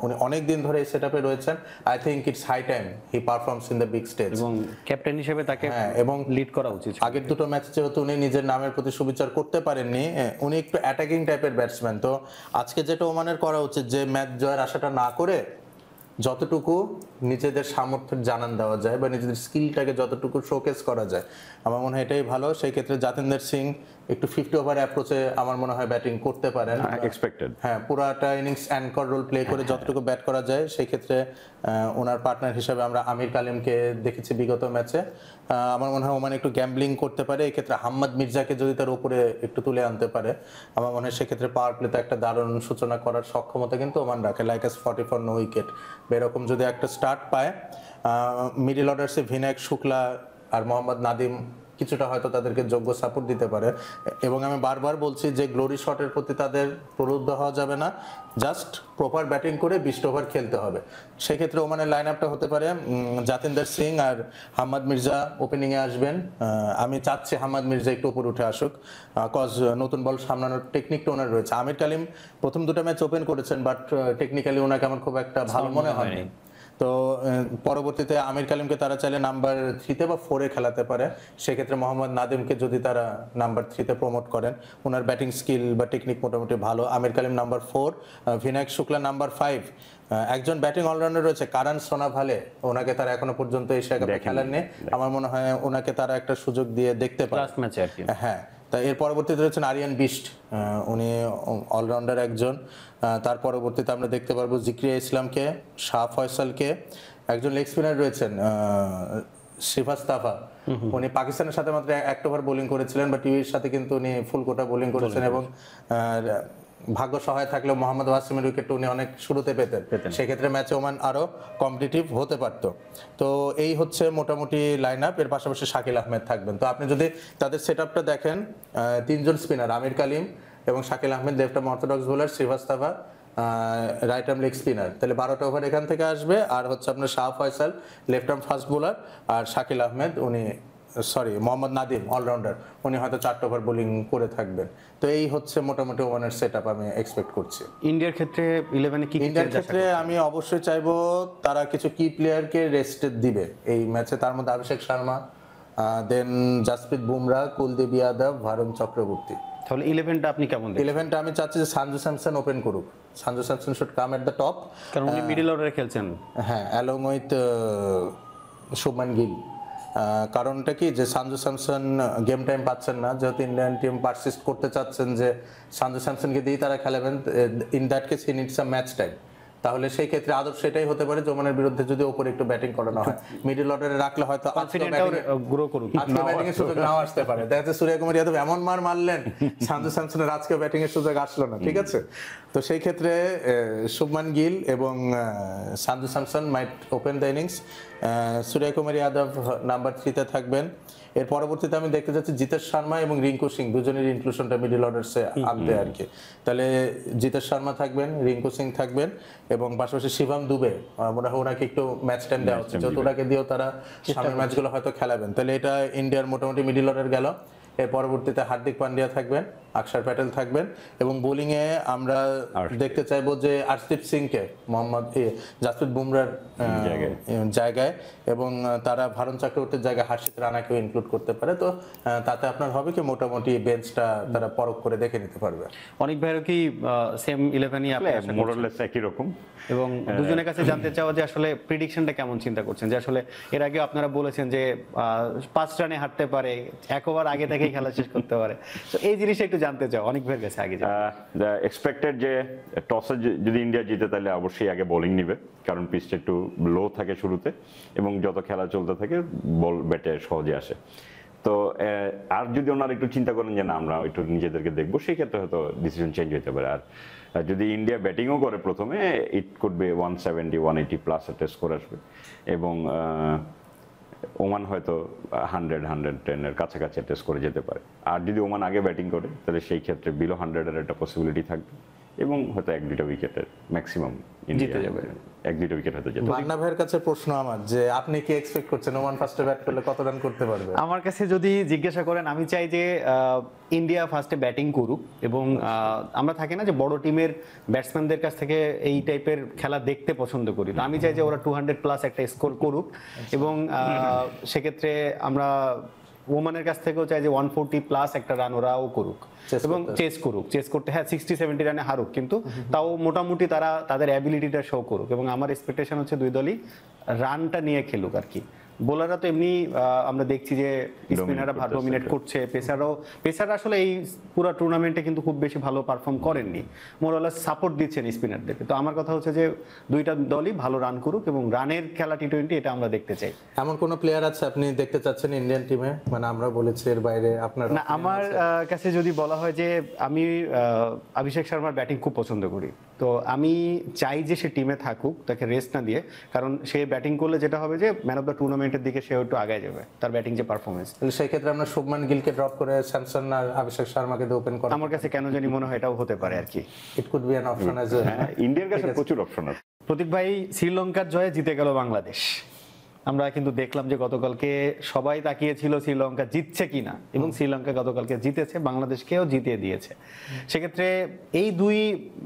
C: উনি অনেক দিন ধরে এই সেটআপে রয়েছেন। I think it's high time he performs in the big stage,
A: এবং ক্যাপ্টেন হিসেবে তাকে
C: এবং
A: লিড করা উচিত।
C: আগের দুটো ম্যাচ যেহেতু উনি নিজের নামের প্রতি সুবিচার করতে পারেননি, উনি একটু অ্যাটাকিং টাইপের ব্যাটসম্যান। তো আজকে যেটা ওমানের করা উচিত, যে ম্যাচ জয়ের আশাটা না করে যতটুকু নিজেদের সামর্থ্যের জানান দেওয়া যায় বা নিজেদের স্কিলটাকে যতটুকু শোকেস করা যায়, আমার মনে হয় এটাই ভালো। সেই ক্ষেত্রে জাতিন্দর সিং একটু 50 ওভার অ্যাপ্রোচে আমার মনে হয় ব্যাটিং করতে পারেন,
B: এক্সপেক্টেড।
C: হ্যাঁ, পুরাটা ইনিংস অ্যাঙ্কর রোল প্লে করে যতটুকু ব্যাট করা যায়। সেই ক্ষেত্রে ওনার পার্টনার হিসেবে আমরা আমির কালিমকে দেখেছি বিগত ম্যাচে। আমার মনে হয় ওমান একটু গ্যাম্বলিং করতে পারে এই ক্ষেত্রে। হাম্মাদ মির্জাকে যদি তার উপরে একটু তুলে আনতে পারে, আমার মনে হয় সেক্ষেত্রে পাওয়ার প্লেতে একটা দারুণ সূচনা করার সক্ষমতা কিন্তু ওমান রাখে, লাইক এস 44 নো উইকেট। এরকম যদি একটা স্টার্ট পায়, মিডল অর্ডার্সে ভিনায়ক শুক্লা আর মোহাম্মদ নাদিম কিছুটা হয়তো তাদেরকে যোগ্য সাপোর্ট দিতে পারে। এবং আমি বারবার বলছি যে গ্লোরি শটের প্রতি তাদের প্রলুব্ধ হওয়া যাবে না, জাস্ট প্রপার ব্যাটিং করে 20 ওভার খেলতে হবে। সেক্ষেত্রে ওমানের লাইন আপটা হতে পারে জাতিন্দর সিং আর হাম্মাদ মির্জা ওপেনিংয়ে আসবেন। আমি চাচ্ছি হাম্মাদ মির্জা একটু উপরে উঠে আসুক, কজ নতুন বল সামলানোর টেকনিকটা ওনার রয়েছে। আমির কালিম প্রথম দুটো ম্যাচ ওপেন করেছেন, বাট টেকনিক্যালি ওনাকে আমার খুব একটা ভালো মনে হয়নি। তো পরবর্তীতে আমির কালিমকে তারা চাইলে নাম্বার 3-তে বা 4-এ খেলাতে পারে। সেক্ষেত্রে মোহাম্মদ নাদিমকে যদি তারা নাম্বার 3-তে প্রমোট করেন, ওনার ব্যাটিং স্কিল বা টেকনিক মোটামুটি ভালো। আমির কালিম নাম্বার 4, ভিনায়ক শুক্লা নাম্বার 5। একজন ব্যাটিং অলরাউন্ডার রয়েছে কারান সোনাভালে, ওনাকে তারা এখনো পর্যন্ত এশিয়া কাপে খেলেননি। আমার মনে হয় ওনাকে তারা একটা সুযোগ দিয়ে দেখতে পারে
A: লাস্ট ম্যাচে আর কি।
C: হ্যাঁ, তা এর পরবর্তীতে রয়েছেন আরিয়ান বিস্ট, উনি অলরাউন্ডার একজন। তার পরবর্তীতে আমরা দেখতে পারবো জিক্রিয়া ইসলামকে, শাহ ফয়সালকে। একজন লেগ স্পিনার রয়েছেন শিফাস তাফা, উনি পাকিস্তানের সাথে মাত্র 1 ওভার বোলিং করেছিলেন, বাট ইউএর সাথে কিন্তু উনি ফুল কোটা বোলিং করেছেন, এবং ভাগ্য সহায় থাকলেও মোহাম্মদ ওয়াসিমের উইকেট উনি অনেক শুরুতে পেতেন। সেক্ষেত্রে ম্যাচে ওমান আরো কম্পিটিটিভ হতে পারত। তো এই হচ্ছে মোটামুটি লাইন আপ। এর পাশাপাশি শাকিল আহমেদ থাকবেন। তো আপনি যদি তাদের সেট আপটা দেখেন, 3জন স্পিনার আমির কালিম এবং Shakeel Ahmed, left arm orthodox bowler Srivastava, right arm leg spinner, তাহলে 12টা ওভার এখান থেকে আসবে। আর হচ্ছে আপনার Shah Faisal left arm fast bowler, আর শাকিল আহমেদ মোহাম্মদ নাদিম অলরাউন্ডার, উনি হয়তো 4টা ওভার বোলিং করে থাকবেন। তো এই হচ্ছে মোটামুটি ওমানের সেটআপ আমি এক্সপেক্ট করছি।
A: ইন্ডিয়ার ক্ষেত্রে 11-এ কি
C: ইন্ডিয়ার ক্ষেত্রে আমি অবশ্যই চাইবো তারা কিছু কি প্লেয়ারকে রেস্ট দিবে এই ম্যাচে। তার মধ্যে অভিষেক শর্মা, দেন জাসপ্রীত বুমরা, কুলদীপ যাদব, ভারুণ চক্রবর্তী।
A: তাহলে 11টা আপনি কেমন দেখেন?
C: 11টা আমি চাচ্ছি যে সঞ্জু স্যামসন ওপেন করুক। Sanju Samson should come at the top,
A: কারণ উনি মিডল অর্ডারে খেলছেন।
C: হ্যাঁ, অ্যালং উইথ শুভমান গিল। কারণটা কি, যে সঞ্জু স্যামসন গেম টাইম পাচ্ছেন না, যেহেতু ইন্ডিয়ান টিম পারসিস্ট করতে চাচ্ছেন যে সঞ্জু স্যামসনকে দিয়েই তারা খেলাবেন। In that case he needs a match time. তাহলে সেই ক্ষেত্রে আদর্শ এটাই হতে পারে যে ওমানের বিরুদ্ধে যদি ওপরে একটু ব্যাটিং করানো হয়, মিডল অর্ডারে রাখলে হয়তো
A: কনফিডেন্টটাও গ্রো করুক।
C: আজকে ব্যাটিং এর সুযোগ নাও আসতে পারে। দেখা যাচ্ছে সূর্যকুমার যাদব এমন মার মারলেন, সানজু স্যামসনের আজকে ব্যাটিং এর সুযোগ আসলো না, ঠিক আছে। তো সেই ক্ষেত্রে শুভমান গিল এবং Sanju Samson might open the innings. Suryakumar Yadav number 3 তে থাকবেন। এর পরবর্তীতে আমি দেখতে যাচ্ছি জিতেশ শর্মা এবং রিঙ্কু সিং দুজনের ইনক্লুশনটা মিডল অর্ডারসে আনতে আর কি। তাহলে জিতেশ শর্মা থাকবেন, রিঙ্কু সিং থাকবেন এবং পাশাপাশি শিবম দুবে মনে হয় ওনাকে একটু ম্যাচ টাইম দেওয়া হচ্ছে, যেহেতু ওনাকে দিয়েও তারা সামনের ম্যাচগুলো হয়তো খেলাবেন। তাহলে এটা ইন্ডিয়ার মোটামুটি মিডল অর্ডার গেল। এর পরবর্তীতে হার্দিক পান্ডিয়া থাকবেন, অক্ষর প্যাটেল থাকবেন এবং বোলিংয়ে আমরা দেখতে চাইবো যে আরশদীপ সিংকে জাসপ্রীত বুমরার জায়গায় এবং তারা ভারত চক্রবর্তীর জায়গায় হর্ষিত রানাকেও ইনক্লুড করতে পারে। তো তাতে আপনার হবে কি মোটামুটি বেঞ্চটা তারা পরখ করে দেখে নিতে পারবে।
A: অনেক ভাইয়েরও কি সেম 11ই আপনি আশা করছেন?
B: মোরালেস একই রকম।
A: এবং দুজনের কাছে জানতে চাওয়া যে আসলে প্রিডিকশনটা কেমন চিন্তা করছেন, যে আসলে এর আগে আপনারা বলেছেন যে 5 রানে হারতে পারে, 1 ওভার আগে থেকেই খেলা শেষ করতে পারে। তো এই জিনিসটা একটু জানতে চাও অনেক ভাইয়ের কাছে আগে।
B: এক্সপেক্টেড যে টসে যদি ইন্ডিয়া জিতে তাহলে অবশ্যই আগে বোলিং নিবে, কারণ পিচটা একটু লো থাকে শুরুতে এবং যত খেলা চলতে থাকে বল ব্যাটে সহজে আসে। তো আর যদি ওনারা একটু চিন্তা করেন যে না আমরা একটু নিজেদেরকে দেখবো, সেই ক্ষেত্রে হয়তো ডিসিশন চেঞ্জ হতে পারে। আর যদি ইন্ডিয়া ব্যাটিংও করে প্রথমে, ইট কুড বি 170 180 প্লাস একটা স্কোর আসবে এবং ওমান হয়তো 100-110 এর কাছাকাছি একটা স্কোরে যেতে পারে। আর যদি ওমান আগে ব্যাটিং করে তাহলে সেই ক্ষেত্রে বিলো 100 এর একটা পসিবিলিটি থাকবে এবং হয়তো 1-2টা উইকেটের ম্যাক্সিমাম জিতে যাবে, 1-2টা উইকেট হয়তো যেতে।
C: মান্না ভাইয়ের কাছে প্রশ্ন আমার যে আপনি কি এক্সপেক্ট করছেন ওমান ফার্স্টে ব্যাট করলে কত রান করতে পারবে?
A: আমার কাছে যদি জিজ্ঞাসা করেন, আমি চাই যে ইন্ডিয়া ফার্স্টে ব্যাটিং করুক এবং আমরা থাকি না যে বড় টিমের ব্যাটসম্যানদের কাছ থেকে এই টাইপের খেলা দেখতে পছন্দ করি, তো আমি চাই যে ওরা 200 প্লাস একটা স্কোর করুক এবং সেক্ষেত্রে আমরা ওমানের কাছ থেকেও চাই যে 140 প্লাস একটা রান ওরাও করুক এবং চেস করতে হ্যাঁ 60-70 রানে হারুক, কিন্তু তাও মোটামুটি তারা তাদের অ্যাবিলিটিটা শো করুক। এবং আমার এক্সপেকটেশন হচ্ছে দুই দলই রানটা নিয়ে খেলুক আর কি। বোলাররা তো এমনি আমরা দেখছি যে স্পিনাররা ভালো ডমিনেট করছে, পেসাররা আসলে এই পুরো টুর্নামেন্টে কিন্তু খুব বেশি ভালো পারফর্ম করেননি, মোরালেস সাপোর্ট দিচ্ছেন স্পিনারদেরকে। তো আমার কথা হচ্ছে যে দুইটা দলই ভালো রান করুক এবং রানের খেলা টি-20 এটা আমরা দেখতে চাই।
C: এমন কোন প্লেয়ার আছে আপনি দেখতে চাচ্ছেন ইন্ডিয়ান টিমে, মানে আমরা বলেছি এর বাইরে আপনার?
A: না, আমার কাছে যদি বলা হয় যে আমি অভিষেক শর্মার ব্যাটিং খুব পছন্দ করি, তো আমি চাই যে সে টিমে থাকুক, তাকে রেস্ট না দিয়ে, কারণ সে ব্যাটিং করলে যেটা হবে যে ম্যান অফ দ্য টুর্নামেন্টের দিকে সে একটু আগায় যাবে, তার ব্যাটিং যে পারফরমেন্স।
C: সেই ক্ষেত্রে আমরা শুভমান গিলকে ড্রপ করে স্যামসন আর অভিষেক শর্মাকে ওপেন করা,
A: আমার কাছে কেন জানি মনে হয় এটাও হতে পারে আর কি।
C: It could be an option as well.
B: ইন্ডিয়ার কাছে প্রচুর অপশন আছে।
A: প্রতীক ভাই, শ্রীলঙ্কার জয়ে জিতে গেল বাংলাদেশ। আমরা কিন্তু দেখলাম যে গতকালকে সবাই তাকিয়েছিল শ্রীলঙ্কা জিতছে কিনা, এবং শ্রীলঙ্কা গতকালকে জিতেছে, বাংলাদেশকেও জিতিয়ে দিয়েছে। সেক্ষেত্রে এই দুই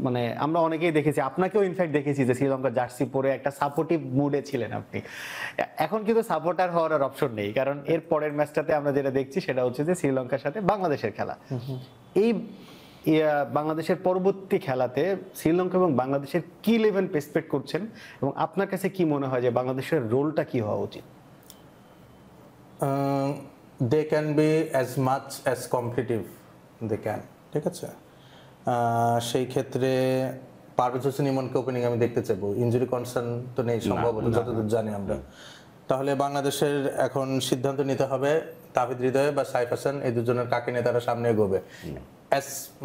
A: মানে আমরা অনেকেই দেখেছি, আপনাকেও ইনফ্যাক্ট দেখেছি যে শ্রীলঙ্কার জার্সি পরে একটা সাপোর্টিভ মুডে ছিলেন আপনি। এখন কিন্তু সাপোর্টার হওয়ার আর অপশন নেই, কারণ এর পরের ম্যাচটাতে আমরা যেটা দেখছি সেটা হচ্ছে যে শ্রীলঙ্কার সাথে বাংলাদেশের খেলা। এই বাংলাদেশের পরবর্তী খেলাতে শ্রীলঙ্কা এবং বাংলাদেশের কি লেভেল এক্সপেক্ট করছেন এবং আপনার কাছে কি মনে হয় যে বাংলাদেশের রোলটা কি হওয়া উচিত?
C: They can be as much as competitive they can, ঠিক আছে। সেই ক্ষেত্রে পারভেজ হোসেন ইমনকে ওপেনিং আমি দেখতে চাইবো। ইনজুরি কনসার্ন তো নেই সম্ভবত, যতদূর জানি আমরা। তাহলে বাংলাদেশের এখন সিদ্ধান্ত নিতে হবে তাহিদ হৃদয় বা সাইফ হাসান, এই দুজনের কাকে নিয়ে তারা সামনে এগোবে।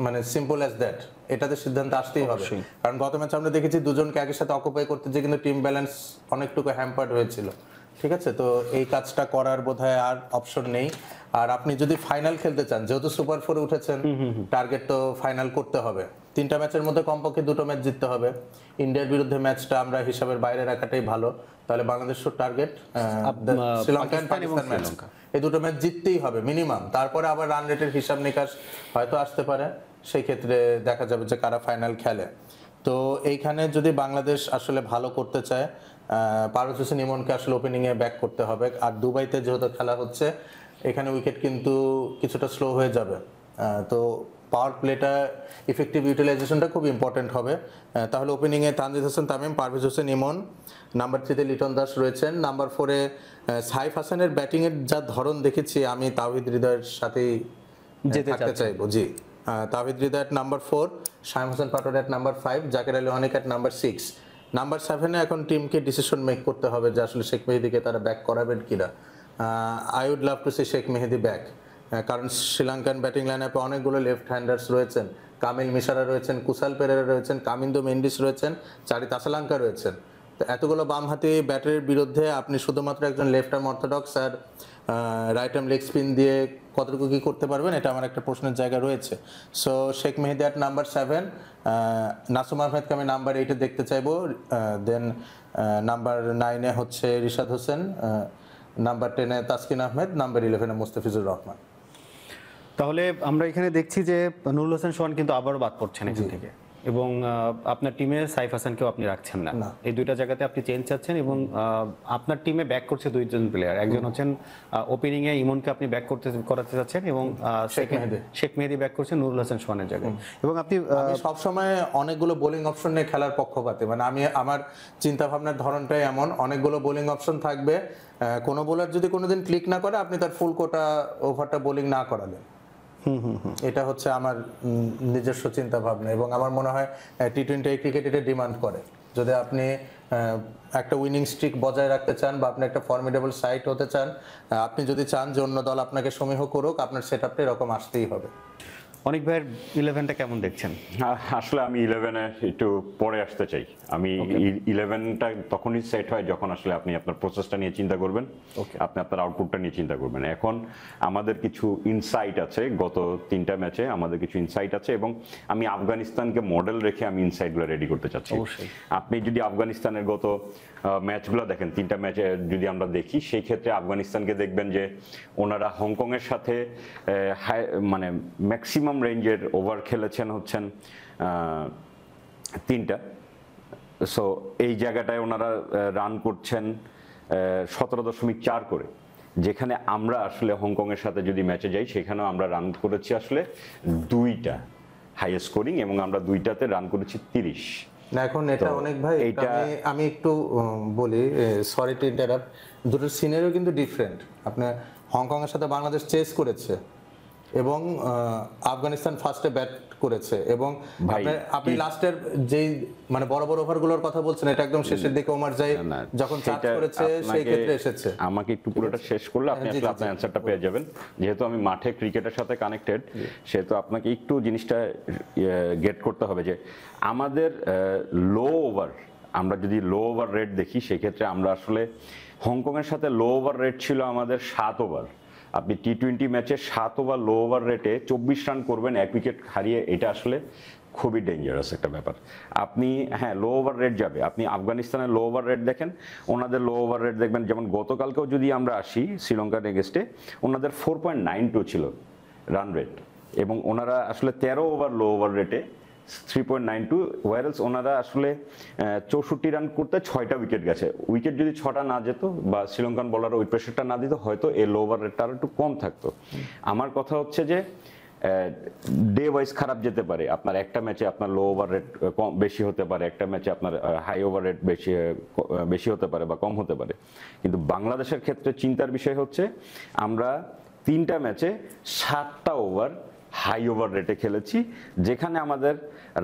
C: মানে সিম্পল অ্যাজ দ্যাট, এটাতে সিদ্ধান্ত আসতেই হবে। কারণ গত ম্যাচে আমরা দেখেছি দুজনকে একই সাথে অকুপাই করতে যে কিন্তু টিম ব্যালেন্স অনেকটুকু হ্যাম্পার্ড হয়েছিল, ঠিক আছে। তো এই কাজটা করার বোধহয় আর অপশন নেই। আর আপনি যদি ফাইনাল খেলতে চান, যেহেতু সুপার 4 উঠেছেন, টার্গেট তো ফাইনাল করতে হবে। 3টা ম্যাচের মধ্যে কমপক্ষে 2টো ম্যাচ জিততে হবে। ইন্ডিয়ার বিরুদ্ধে ম্যাচটা আমরা হিসাবের বাইরে রাখাটাই ভালো। তাহলে বাংলাদেশের target Sri Lanka and Pakistan match, এই 2টো ম্যাচ জিততেই হবে মিনিমাম। তারপরে আবার রান রেটের হিসাব নিকাশ হয়তো আসতে পারে, সেই ক্ষেত্রে দেখা যাবে যে কারা ফাইনাল খেলে। তো এইখানে যদি বাংলাদেশ আসলে ভালো করতে চায়, পারভেজ হোসেন ইমনকে আসলে ওপেনিংয়ে ব্যাক করতে হবে। আর দুবাইতে যেহেতু খেলা হচ্ছে, এখানে উইকেট কিন্তু কিছুটা স্লো হয়ে যাবে। তো পাওয়ার প্লেটা ইফেক্টিভ ইউটিলাইজেশনটা খুব ইম্পর্টেন্ট হবে। তাহলে ওপেনিংয়ে তানজিদ হাসান তামিম, পারভেজ হোসেন ইমন, নাম্বার 3-তে লিটন দাস রয়েছেন, নাম্বার 4-এ সাইফ হাসানের ব্যাটিংয়ের যা ধরন দেখেছি আমি তাওহিদ হৃদয়ের সাথেই যেতে চাইবো। জি, তাওহিদ হৃদয় নাম্বার 4, শাহিম হাসান পাটোয়ারি নাম্বার 5, জাকের আলী অনেক নাম্বার 6। নাম্বার 7-এ এখন টিমকে ডিসিশন মেক করতে হবে যে আসলে শেখ মেহেদীকে তারা ব্যাক করাবেন কিনা। I would love to see Sheikh Mehedi back, কারণ শ্রীলঙ্কান ব্যাটিং লাইন আপে অনেকগুলো লেফট হ্যান্ডার্স রয়েছেন, কামিল মিশারা রয়েছেন, কুসাল পেরেরা রয়েছেন, কামিন্দো মেন্ডিস রয়েছেন, চারিত আসালাঙ্কা রয়েছেন। তো এতগুলো বামহাতি ব্যাটারের বিরুদ্ধে আপনি শুধুমাত্র একজন লেফট আর্ম অর্থোডক্স আর রাইট আর্ম লেগ স্পিন দিয়ে কতটুকু কী করতে পারবেন, এটা আমার একটা প্রশ্নের জায়গা রয়েছে। So Sheikh Mehedi at number 7, Nasum আহমেদকে আমি নাম্বার 8-এ দেখতে চাইবো, দেন নাম্বার 9-এ হচ্ছে রিশাদ হোসেন, নাম্বার 10-এ তাসকিন আহমেদ, নাম্বার 11-এ মুস্তাফিজুর রহমান।
A: তাহলে আমরা এখানে দেখছি যে নুরুল হোসেন সোহান কিন্তু আবারও বাদ পড়ছেন এখান থেকে, এবং আপনার টিমে সাইফ হাসানকেও আপনি রাখছেন না। এই দুইটা জায়গাতে আপনি চেঞ্জ চাচ্ছেন, এবং আপনার টিমে ব্যাক করছে দুইজন প্লেয়ার, একজন হচ্ছেন ওপেনিং এ ইমনকে আপনি ব্যাক করাতে চাচ্ছেন, এবং শেখ মেহেদী ব্যাক করছেন নুরুল হোসেন সোহানের জায়গায়। এবং আপনি
C: সবসময় অনেকগুলো বোলিং অপশন নিয়ে খেলার পক্ষপাতে, মানে আমি আমার চিন্তা ভাবনার ধরনটাই এমন, অনেকগুলো বোলিং অপশন থাকবে, কোনো বোলার যদি কোনোদিন ক্লিক না করে আপনি তার ফুল কোটা ওভারটা বোলিং না করালেন। এটা হচ্ছে আমার নিজস্ব চিন্তা ভাবনা, এবং আমার মনে হয় টি-20 ক্রিকেট এটা ডিমান্ড করে। যদি আপনি একটা উইনিং স্ট্রিক বজায় রাখতে চান বা আপনি একটা ফর্মিডেবল সাইড হতে চান, আপনি যদি চান যে অন্য দল আপনাকে সমীহ করুক, আপনার সেট আপটা এরকম আসতেই হবে।
A: অনেক ভাইয়ের 11টা কেমন দেখছেন?
B: আসলে আমি 11-এ একটু পরে আসতে চাই। আমি 11টা তখনই সেট হয় যখন আসলে আপনি আপনার প্রসেসটা নিয়ে চিন্তা করবেন, আপনি আপনার আউটপুটটা নিয়ে চিন্তা করবেন। এখন আমাদের কিছু ইনসাইট আছে, গত 3টা ম্যাচে আমাদের কিছু ইনসাইট আছে, এবং আমি আফগানিস্তানকে মডেল রেখে আমি ইনসাইটগুলো রেডি করতে চাচ্ছি। আপনি যদি আফগানিস্তানের গত ম্যাচগুলো দেখেন, 3টা ম্যাচে যদি আমরা দেখি, সেই ক্ষেত্রে আফগানিস্তানকে দেখবেন যে ওনারা হংকংয়ের সাথে মানে ম্যাক্সিমাম রেঞ্জের ওভার খেলেছেন হচ্ছেন 3টা। সো এই জায়গাটায় ওনারা রান করছেন 17.4 করে, যেখানে আমরা আসলে হংকংয়ের সাথে যদি ম্যাচে যাই সেখানেও আমরা রান করেছি আসলে 2টা হাইয়েস্ট স্কোরিং, এবং আমরা 2টাতে রান করেছি 30।
C: না এখন এটা অনেক ভাই, আমি একটু বলি, সরি টু ইন্টারাপ্ট, দুটো সিনারিও কিন্তু ডিফারেন্ট। আপনার হংকংয়ের সাথে বাংলাদেশ চেস করেছে, এবং আফগানিস্তান ফার্স্টে ব্যাট করেছে, এবং আপনি লাস্টের যেই মানে বড় বড় ওভারগুলোর কথা বলছেন, এটা একদম শেষের দিকে ওমর জাই যখন চার্জ করেছে সেই ক্ষেত্রে এসেছে।
B: আমাকে একটু পুরোটা শেষ করলে আপনি আসলে আপনার অ্যানসারটা পেয়ে যাবেন। যেহেতু আমি মাঠে ক্রিকেটের সাথে কানেক্টেড, সেহেতু আপনাকে একটু জিনিসটা গেট করতে হবে যে আমাদের লো ওভার, আমরা যদি লো ওভার রেট দেখি সেক্ষেত্রে আমরা আসলে হংকংয়ের সাথে লো ওভার রেট ছিল আমাদের 7 ওভার। আপনি টি-20 ম্যাচে 7 ওভার লো ওভার রেটে 24 রান করবেন 1 উইকেট হারিয়ে, এটা আসলে খুবই ডেঞ্জারাস একটা ব্যাপার। আপনি লো ওভার রেট যাবে, আপনি আফগানিস্তানের লো ওভার রেট দেখেন, ওনাদের লো ওভার রেট দেখবেন, যেমন গতকালকেও যদি আমরা আসি শ্রীলঙ্কার এগেস্টে, ওনাদের 4.92 ছিল রান রেট, এবং ওনারা আসলে 13 ওভার লো ওভার রেটে 3.92, ওয়ারেলস ওনারা আসলে 64 রান করতে 6টা উইকেট গেছে। উইকেট যদি 6টা না যেত বা শ্রীলঙ্কান বলার ওই প্রেশারটা না দিত, হয়তো এই লো ওভার রেটটা আরো একটু কম থাকতো। আমার কথা হচ্ছে যে ডে ওয়াইজ খারাপ যেতে পারে, আপনার একটা ম্যাচে আপনার লো ওভার রেট কম বেশি হতে পারে, একটা ম্যাচে আপনার হাই ওভার রেট বেশি হতে পারে বা কম হতে পারে। কিন্তু বাংলাদেশের ক্ষেত্রে চিন্তার বিষয় হচ্ছে আমরা 3টা ম্যাচে 7টা ওভার হাই ওভার রেটে খেলেছি, যেখানে আমাদের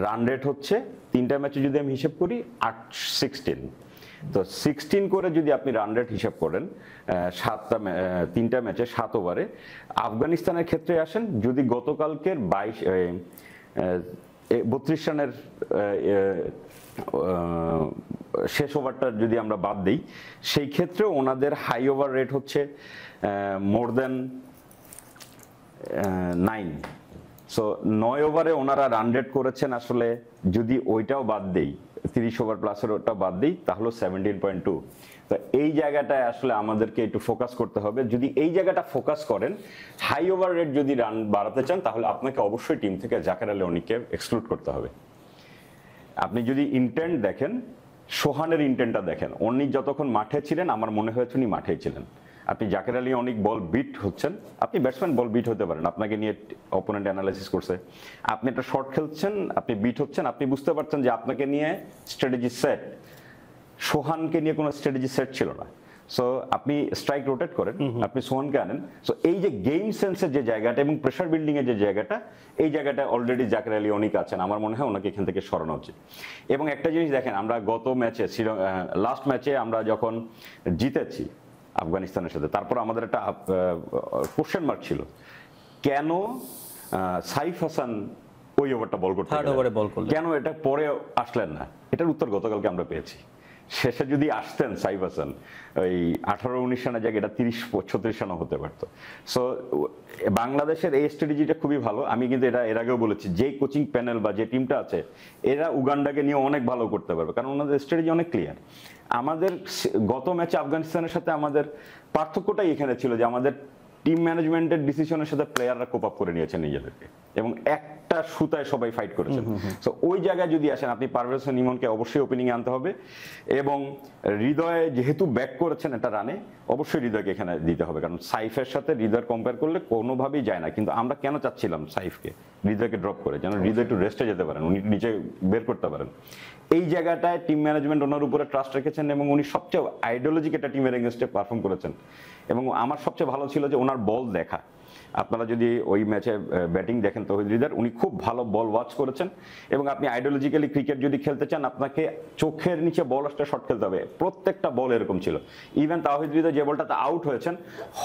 B: রান রেট হচ্ছে 3টা ম্যাচে যদি আমি হিসেব করি 16। তো 16 করে যদি আপনি রান রেট হিসাব করেন 3টা ম্যাচে 7 ওভারে, আফগানিস্তানের ক্ষেত্রে আসেন, যদি গতকালকের 32 রানের শেষ ওভারটা যদি আমরা বাদ দিই, সেই ক্ষেত্রে ওনাদের হাই ওভার রেট হচ্ছে মোর দেন 9। সো 9 ওভারে ওনারা রান রেট করেছেন আসলে, যদি ওইটাও বাদ দেই, 30 ওভার প্লাসের ওটা বাদ দিই, তাহলে 17.2। তো এই জায়গাটায় আসলে আমাদেরকে একটু ফোকাস করতে হবে। যদি এই জায়গাটা ফোকাস করেন, হাই ওভার রেট যদি রান বাড়াতে চান, তাহলে আপনাকে অবশ্যই টিম থেকে জাকের আলী অনিককে এক্সক্লুড করতে হবে। আপনি যদি ইন্টেন্ট দেখেন, সোহানের ইন্টেন্টটা দেখেন, উনি যতক্ষণ মাঠে ছিলেন আমার মনে হয়েছে উনি মাঠেই ছিলেন। আপনি জাকের আলী অনেক বল বিট হচ্ছেন, আপনি ব্যাটসম্যান বল বিট হতে পারেন, আপনাকে নিয়ে অপোনেন্ট অ্যানালাইসিস করছে, আপনি একটা শর্ট খেলছেন, আপনি বিট হচ্ছেন, আপনি বুঝতে পারছেন যে আপনাকে নিয়ে স্ট্র্যাটেজি সেট। সোহানকে নিয়ে কোনো স্ট্র্যাটেজি সেট ছিল না। সো আপনি স্ট্রাইক রোটেট করেন, আপনি সোহানকে আনেন। সো এই যে গেম সেন্সের যে জায়গাটা এবং প্রেসার বিল্ডিং এর যে জায়গাটা, এই জায়গাটা অলরেডি জাকের আলী অনেক আছেন, আমার মনে হয় ওনাকে এখান থেকে সরানো উচিত। এবং একটা জিনিস দেখেন, আমরা গত ম্যাচে লাস্ট ম্যাচে আমরা যখন জিতেছি আফগানিস্তানের সাথে, তারপর আমাদের একটা কোশ্চেন মার্ক ছিল, কেন সাইফ হাসান ওই ওভারটা বল করতে গেলেন? কেন এটা পরে আসলেন না? এটার উত্তর গতকালকে আমরা পেয়েছি। শেষে যদি আসতেন সাইফ হাসান, ওই 18-19 রানের জায়গায় এটা 30-36 রানও হতে পারতো। সো বাংলাদেশের এই স্ট্র্যাটেজিটা খুবই ভালো। আমি কিন্তু এটা এর আগেও বলেছি, যে কোচিং প্যানেল বা যে টিমটা আছে, এরা উগান্ডাকে নিয়ে অনেক ভালো করতে পারবে, কারণ ওনাদের স্ট্র্যাটেজি অনেক ক্লিয়ার। আমাদের গত ম্যাচে আফগানিস্তানের সাথে আমাদের পার্থক্যটাই এখানে ছিল যে আমাদের টিম ম্যানেজমেন্টের ডিসিশনের সাথে প্লেয়াররা কোপ আপ করে নিয়েছেন নিজেদেরকে, এবং একটা সুতায় সবাই ফাইট করেছেন। সো ওই জায়গায় যদি আসেন, আপনি পারভেজ হোসেন ইমনকে অবশ্যই ওপেনিং আনতে হবে, এবং হৃদয় যেহেতু ব্যাক করেছেন একটা রানে, অবশ্যই হৃদয়কে এখানে দিতে হবে, কারণ সাইফের সাথে হৃদয়ের কম্পেয়ার করলে কোনোভাবেই যায় না। কিন্তু আমরা কেন চাচ্ছিলাম সাইফকে, হৃদয়কে ড্রপ করে, যেন হৃদয় একটু রেস্টে যেতে পারেন, উনি নিচে বের করতে পারেন। এই জায়গাটায় টিম ম্যানেজমেন্ট ওনার উপরে ট্রাস্ট রেখেছেন, এবং উনি সবচেয়ে আইডিওলজিক একটা টিমের এগেনস্টে পারফর্ম করেছেন। এবং আমার সবচেয়ে ভালো ছিল যে ওনার বল দেখা। আপনারা যদি ওই ম্যাচে ব্যাটিং দেখেন, তৌহিদ হৃদয়ের, উনি খুব ভালো বল ওয়াচ করেছেন। এবং আপনি আইডিওলজিক্যালি ক্রিকেট যদি খেলতে চান, আপনাকে চোখের নিচে বল আসতে শট খেলতে হবে। প্রত্যেকটা বল এরকম ছিল। ইভেন তাওহিদ হৃদয় যে বলটাতে আউট হয়েছেন,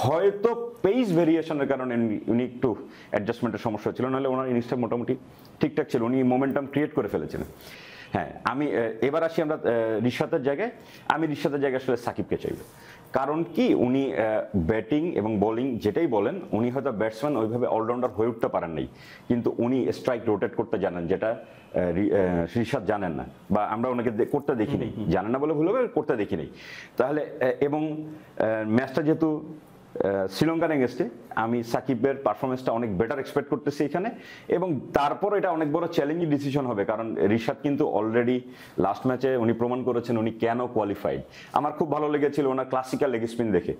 B: হয়তো পেস ভেরিয়েশনের কারণে উনি একটু অ্যাডজাস্টমেন্টের সমস্যা ছিল, নাহলে ওনার ইনিংসটা মোটামুটি ঠিকঠাক ছিল, উনি মোমেন্টাম ক্রিয়েট করে ফেলেছিলেন। হ্যাঁ, আমি এবার আসি আমরা রিশাতের জায়গায়। আমি রিশাতের জায়গায় আসলে সাকিবকে চাইব। কারণ কি, উনি ব্যাটিং এবং বোলিং যেটাই বলেন, উনি হয়তো ব্যাটসম্যান ওইভাবে অলরাউন্ডার হয়ে উঠতে পারেন নাই, কিন্তু উনি স্ট্রাইক রোটেট করতে জানেন, যেটা রিশাত জানেন না, বা আমরা ওনাকে করতে দেখি নাই, জানেন না বলে ভুল হবে, করতে দেখি নাই। তাহলে এবং ম্যাচটা যেহেতু শ্রীলঙ্কার এগেনস্টে, আমি সাকিবের পারফরমেন্সটা অনেক বেটার এক্সপেক্ট করতেছি এখানে। এবং তারপর এটা অনেক বড় চ্যালেঞ্জিং ডিসিশন হবে, কারণ রিশাদ কিন্তু অলরেডি লাস্ট ম্যাচে উনি প্রমাণ করেছেন উনি কেন কোয়ালিফাইড। আমার খুব ভালো লেগেছিল ওনার ক্লাসিক্যাল লেগ স্পিন দেখে,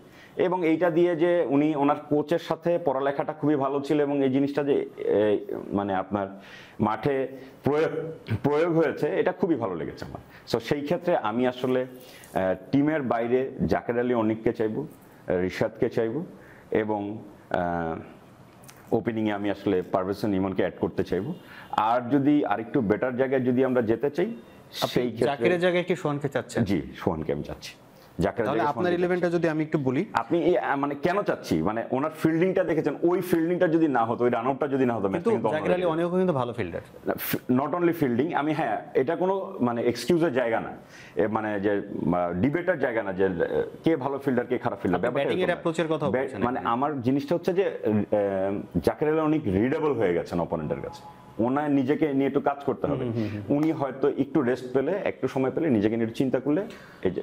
B: এবং এইটা দিয়ে যে উনি ওনার কোচের সাথে পড়ালেখাটা খুবই ভালো ছিল, এবং এই জিনিসটা যে মানে আপনার মাঠে প্রয়োগ হয়েছে, এটা খুবই ভালো লেগেছে আমার। সো সেই ক্ষেত্রে আমি আসলে টিমের বাইরে জাকের আলী অনিককে চাইবো, রিশাদকে চাইব, এবং ওপেনিংয়ে আমি আসলে পারভেজ হোসেন ইমনকে অ্যাড করতে চাইব। আর যদি আরেকটু বেটার জায়গায় যদি আমরা যেতে চাই, সেই ক্ষেত্রে
A: জাকেরের জায়গায় কি সোহানকে চাচ্ছেন?
B: জি, সোহানকে আমি চাচ্ছি।
A: তাহলে আপনার 11টা যদি আমি একটু বলি,
B: আপনি মানে কেন চাচ্ছি, মানে ওনার ফিল্ডিংটা দেখেছেন, ওই ফিল্ডিংটা যদি না হতো, ওই রান আউটটা যদি না হতো,
A: কিন্তু জাকের আলী অনেক কিন্তু ভালো ফিল্ডার।
B: নট অনলি ফিল্ডিং, আমি হ্যাঁ, এটা কোনো মানে এক্সকিউজের জায়গা না, মানে যে ডিবেটের জায়গা না যে কে ভালো ফিল্ডার কে খারাপ ফিল্ডার।
A: ব্যাটিং এর অ্যাপ্রোচের কথা বলছেন,
B: মানে আমার জিনিসটা হচ্ছে যে জাকের আলী অনেক রিডেবল হয়ে গেছেন অপোনেন্টের কাছে, ওনার নিজেকে নিয়ে একটু কাজ করতে হবে। উনি হয়তো একটু রেস্ট পেলে, একটু সময় পেলে, নিজেকে নিয়ে চিন্তা করলে।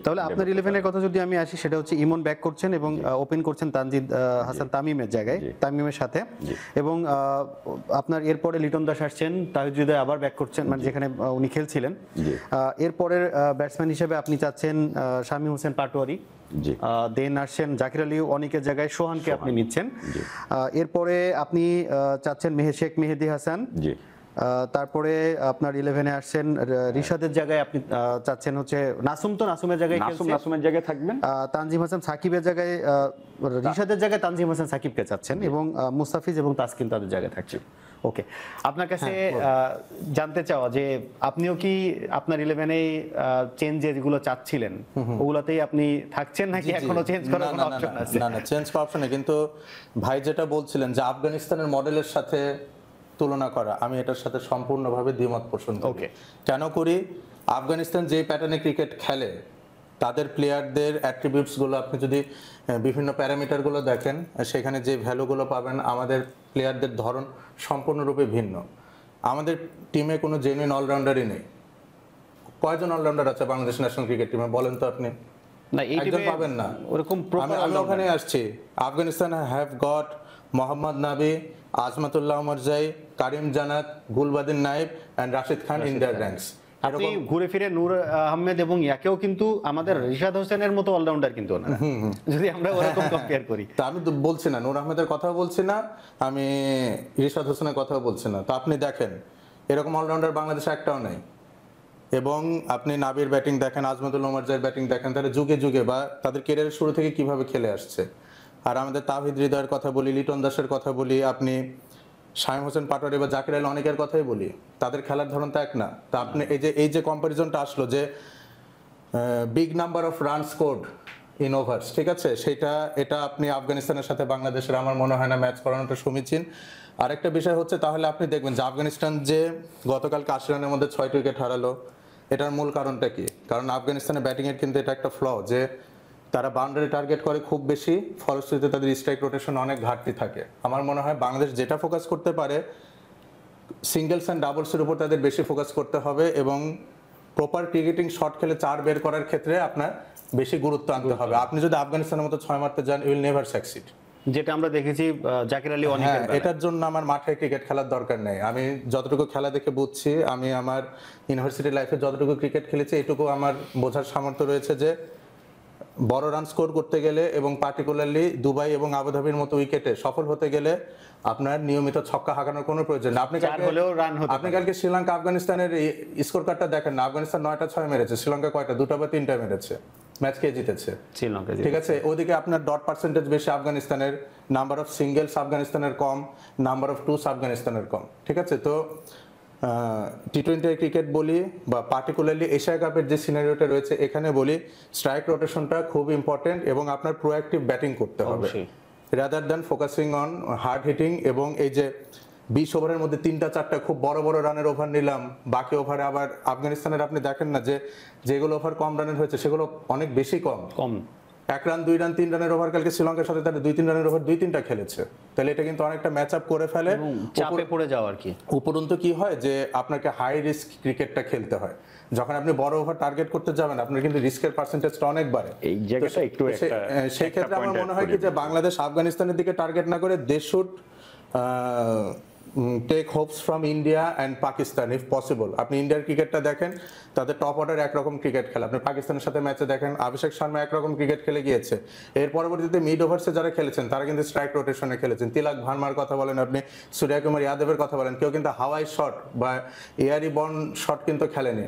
A: তাহলে আপনার 11-এর কথা যদি আমি আসি, সেটা হচ্ছে ইমন ব্যাক করছেন এবং ওপেন করছেন তানজিদ হাসান তামিমের জায়গায়, তামিমের সাথে। এবং আপনার এরপরে লিটন দাস আসছেন, তাহিদ হৃদয় আবার ব্যাক করছেন, মানে যেখানে উনি খেলছিলেন। এরপরের ব্যাটসম্যান হিসেবে আপনি চাচ্ছেন শামীম হোসেন পাটোয়ারি, দেন আসছেন জাকির আলী অনিকের জায়গায় সোহানকে আপনি নিচ্ছেন। এরপরে আপনি চাচ্ছেন শেখ মেহেদী হাসান, তারপরে আপনার 11-এ আসছেন রিশাদের জায়গায় আপনি চাচ্ছেন হচ্ছে নাসুম, তো নাসুমের জায়গায়
B: নাসুমের জায়গায় থাকবেন।
A: তানজিম হাসান সাকিবের জায়গায়, রিশাদের জায়গায় তানজিম হাসান সাকিবকে চাচ্ছেন, এবং মুস্তাফিজ এবং তাসকিন তাদের জায়গায় থাকছে। ওকে, আপনার কাছে জানতে চাওয়া যে আপনিও কি আপনার 11-এ চেঞ্জ যেগুলো চাচ্ছিলেন ওগুলোতেই আপনি থাকছেন, নাকি এখনো চেঞ্জ করার কোনো অপশন আছে?
C: না, চেঞ্জ করার অপশন নেই, কিন্তু ভাই যেটা বলছিলেন যে আফগানিস্তানের মডেলের সাথে তুলনা করা, আমি এটার সাথে সম্পূর্ণভাবে দ্বিমত পোষণ করি।
A: ওকে,
C: কেন করি? আফগানিস্তান যে প্যাটার্নে ক্রিকেট খেলে, তাদের প্লেয়ারদের অ্যাট্রিবিউটসগুলো আপনি যদি বিভিন্ন প্যারামিটারগুলো দেখেন, সেখানে যে ভ্যালুগুলো পাবেন, আমাদের প্লেয়ারদের ধরন সম্পূর্ণরূপে ভিন্ন। আমাদের টিমে কোনো জেনুইন অলরাউন্ডারই নেই। কয়জন অলরাউন্ডার আছে বাংলাদেশ ন্যাশনাল ক্রিকেট টিমে বলেন তো আপনি?
A: না,
C: একজন পাবেন না।
A: ওরকম
C: আমি ওখানে আসছি, আফগানিস্তান হ্যাভ গট মোহাম্মদ নাবি, Azmatullah Omarzai, Karim Janat, Gulbadin Naib and Rashid Khan in their ranks.
A: আপনি ঘুরে ফিরে নূর আহমেদ এবং ইয়াকেও কিন্তু আমাদের রিশাদ হোসেনের মতো অলরাউন্ডার কিন্তু না, যদি আমরা ওরকম কম্পেয়ার করি।
C: তা আমি তো বলছি না, নূর আহমেদের কথাও বলছি না, আমি রিশাদ হোসেনের কথাও বলছি না। তো আপনি দেখেন, এরকম অলরাউন্ডার বাংলাদেশে একটাও নেই। এবং আপনি নাবির ব্যাটিং দেখেন, আজমতুল ওমরজার ব্যাটিং দেখেন, তারা যুগে যুগে বা তাদের ক্যারিয়ারের শুরু থেকে কিভাবে খেলে আসছে। আর আমাদের তাওহিদ হৃদয়ের কথা বলি, লিটন দাসের কথা বলি, আপনি শামীম হোসেন পাটোয়ারি বা জাকির আলী অনেকের কথাই বলি, তাদের খেলার ধরন তো এক না। তা আপনি এই যে কম্পারিজনটা আসলো যে big number of run scored in overs, ঠিক আছে, এটা আপনি আফগানিস্তানের সাথে বাংলাদেশের আমার মনে হয় না ম্যাচ করানোটা সমীচীন। আরেকটা বিষয় হচ্ছে, তাহলে আপনি দেখবেন যে আফগানিস্তান যে গতকালকে 80 রানের মধ্যে 6টি উইকেট হারালো, এটার মূল কারণটা কি? কারণ আফগানিস্তানের ব্যাটিংয়ের কিন্তু এটা একটা ফ্ল যে তারা বাউন্ডারি টার্গেট করে খুব বেশি, ফলশ্রুতিতে তাদের স্ট্রাইক রোটেশন অনেক ঘাটতি থাকে। আমার মনে হয় বাংলাদেশ যেটা ফোকাস করতে পারে, সিঙ্গেলস অ্যান্ড ডাবলসের উপর তাদের বেশি ফোকাস করতে হবে এবং প্রপার ক্রিকেটিং শট খেলে 4 বের করার ক্ষেত্রে আপনার বেশি গুরুত্ব আনতে হবে। আপনি যদি আফগানিস্তানের মতো 6 মারতে যান, ইউ উইল নেভার সাকসিড।
A: যেটা আমরা দেখেছি জাকির আলী অনেক
C: হ্যাঁ, এটার জন্য আমার মাঠে ক্রিকেট খেলার দরকার নেই। আমি যতটুকু খেলা দেখে বুঝছি, আমি আমার ইউনিভার্সিটি লাইফে যতটুকু ক্রিকেট খেলেছি, এটুকু আমার বোঝার সামর্থ্য রয়েছে যে বড় রান স্কোর করতে গেলে এবং পার্টিকুলারলি দুবাই এবং আবুধাবির মতো উইকেটে সফল হতে গেলে আপনার নিয়মিত ছক্কা হাঁকানোর কোনো প্রয়োজন নেই। আপনি কালকে শ্রীলঙ্কা আফগানিস্তানের স্কোর কার্ডটা দেখেন না, আফগানিস্তান 9টা 6 মেরেছে, শ্রীলঙ্কা কয়টা? 2টা বা 3টা মেরেছে, ম্যাচ কে জিতেছে? শ্রীলঙ্কা। ঠিক আছে, ওদিকে আপনার ডট পার্সেন্টেজ বেশি আফগানিস্তানের, নাম্বার অফ সিঙ্গেলস আফগানিস্তানের কম, নাম্বার অফ টুস আফগানিস্তানের কম। ঠিক আছে, তো টি-20 ক্রিকেট বলি বা পার্টিকুলারলি এশিয়া কাপের যে সিনারিওটা রয়েছে এখানে বলি, স্ট্রাইক রোটেশনটা খুব ইম্পর্টেন্ট এবং আপনার প্রোঅ্যাক্টিভ ব্যাটিং করতে হবে rather than focusing on hard hitting. এবং এই যে 20 ওভারের মধ্যে 3টা 4টা খুব বড় বড় রানের ওভার নিলাম, বাকি ওভারে আবার আফগানিস্তানের আপনি দেখেন না যে যেগুলো ওভার কম রানের হয়েছে সেগুলো অনেক বেশি কম 1 রান 2 রান 3 রানের ওভার কালকে শ্রীলঙ্কার সাথে তারা 2-3 রানের ওভার 2-3টা খেলেছে। তাহলে এটা কিন্তু অনেকটা ম্যাচ আপ করে ফেলে,
A: চাপে পড়ে যাওয়া আর কি।
C: উপরন্তু কি হয় যে আপনাকে হাই রিস্ক ক্রিকেটটা খেলতে হয়। যখন আপনি বড় ওভার টার্গেট করতে যাবেন, আপনার কিন্তু রিস্কের পার্সেন্টেজটা অনেক বাড়ে।
B: এই জায়গাটা একটু
C: সেই ক্ষেত্রে আমার মনে হয় কি যে বাংলাদেশ আফগানিস্তানের দিকে টার্গেট না করে they should take hopes from India and Pakistan if possible. আপনি ইন্ডিয়ার ক্রিকেটটা দেখেন, তাদের টপ অর্ডার একরকম ক্রিকেট খেলে। আপনি পাকিস্তানের সাথে ম্যাচে দেখেন, অভিষেক শর্মা একরকম ক্রিকেট খেলে গিয়েছে। এর পরবর্তীতে মিড ওভার্সে যারা খেলেছেন তারা কিন্তু স্ট্রাইক রোটেশনে খেলেছেন। তিলক ভার্মার কথা বলেন, আপনি সূর্যকুমার যাদবের কথা বলেন, কেউ কিন্তু হাওয়াই শট বা এয়ারি বর্ন শট কিন্তু খেলেনি।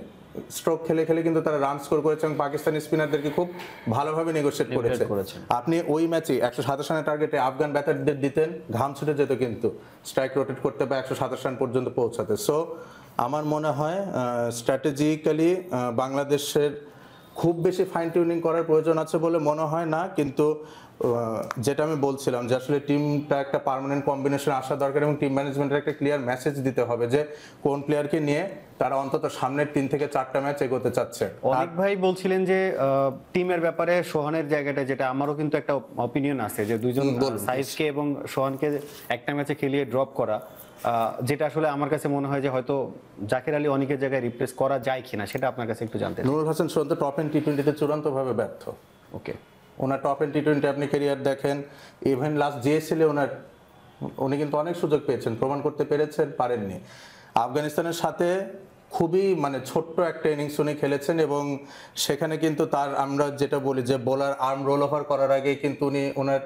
C: স্ট্রোক খেলে খেলে কিন্তু তারা রান স্কোর করেছে এবং পাকিস্তানি স্পিনারদেরকে খুব ভালোভাবে নেগোশিয়েট করেছে। আপনি ওই ম্যাচে 127 রানের টার্গেটে আফগান ব্যাটারদের দিতেন, ঘাম ছুটে যেত কিন্তু স্ট্রাইক রোটেট করতে বা 127 রান পর্যন্ত পৌঁছাতে। সো আমার মনে হয় স্ট্র্যাটেজিক্যালি বাংলাদেশের খুব বেশি ফাইন টিউনিং করার প্রয়োজন আছে বলে মনে হয় না, কিন্তু যেটা আমি বলছিলাম যে আসলে টিমটা একটা পার্মানেন্ট কম্বিনেশন আসা দরকার এবং টিম ম্যানেজমেন্টের একটা ক্লিয়ার মেসেজ দিতে হবে যে কোন প্লেয়ারকে নিয়ে তারা অন্তত সামনের 3 থেকে 4টা ম্যাচ এগোতে চাচ্ছে।
A: অনেক ভাই বলছিলেন যে টিমের ব্যাপারে সোহানের জায়গাটা, যেটা আমারও কিন্তু একটা অপিনিয়ন আছে যে দুইজন সাইজকে এবং সোহানকে একটা ম্যাচে খেলিয়ে ড্রপ করা, যেটা আসলে আমার কাছে মনে হয় যে হয়তো জাকির আলী অনেকের জায়গায় রিপ্লেস করা যায় কিনা, সেটা আপনার কাছে একটু জানতে চাই।
C: নুরুল হাসান সোহান তো টপ এন্ড টি-20তে চূড়ান্তভাবে ব্যর্থ।
A: ওকে,
C: ওনার টপ এন্ড টি-20 আপনি ক্যারিয়ার দেখেন, ইভেন লাস্ট জিএসএলে উনি কিন্তু অনেক সুযোগ পেয়েছেন, প্রমাণ করতে পেরেছেন, পারেননি। আফগানিস্তানের সাথে খুবই মানে ছোট্ট একটা ইনিংস উনি খেলেছেন এবং সেখানে কিন্তু তার আমরা যেটা বলি যে বোলার আর্ম রোল ওভার করার আগে কিন্তু উনি ওনার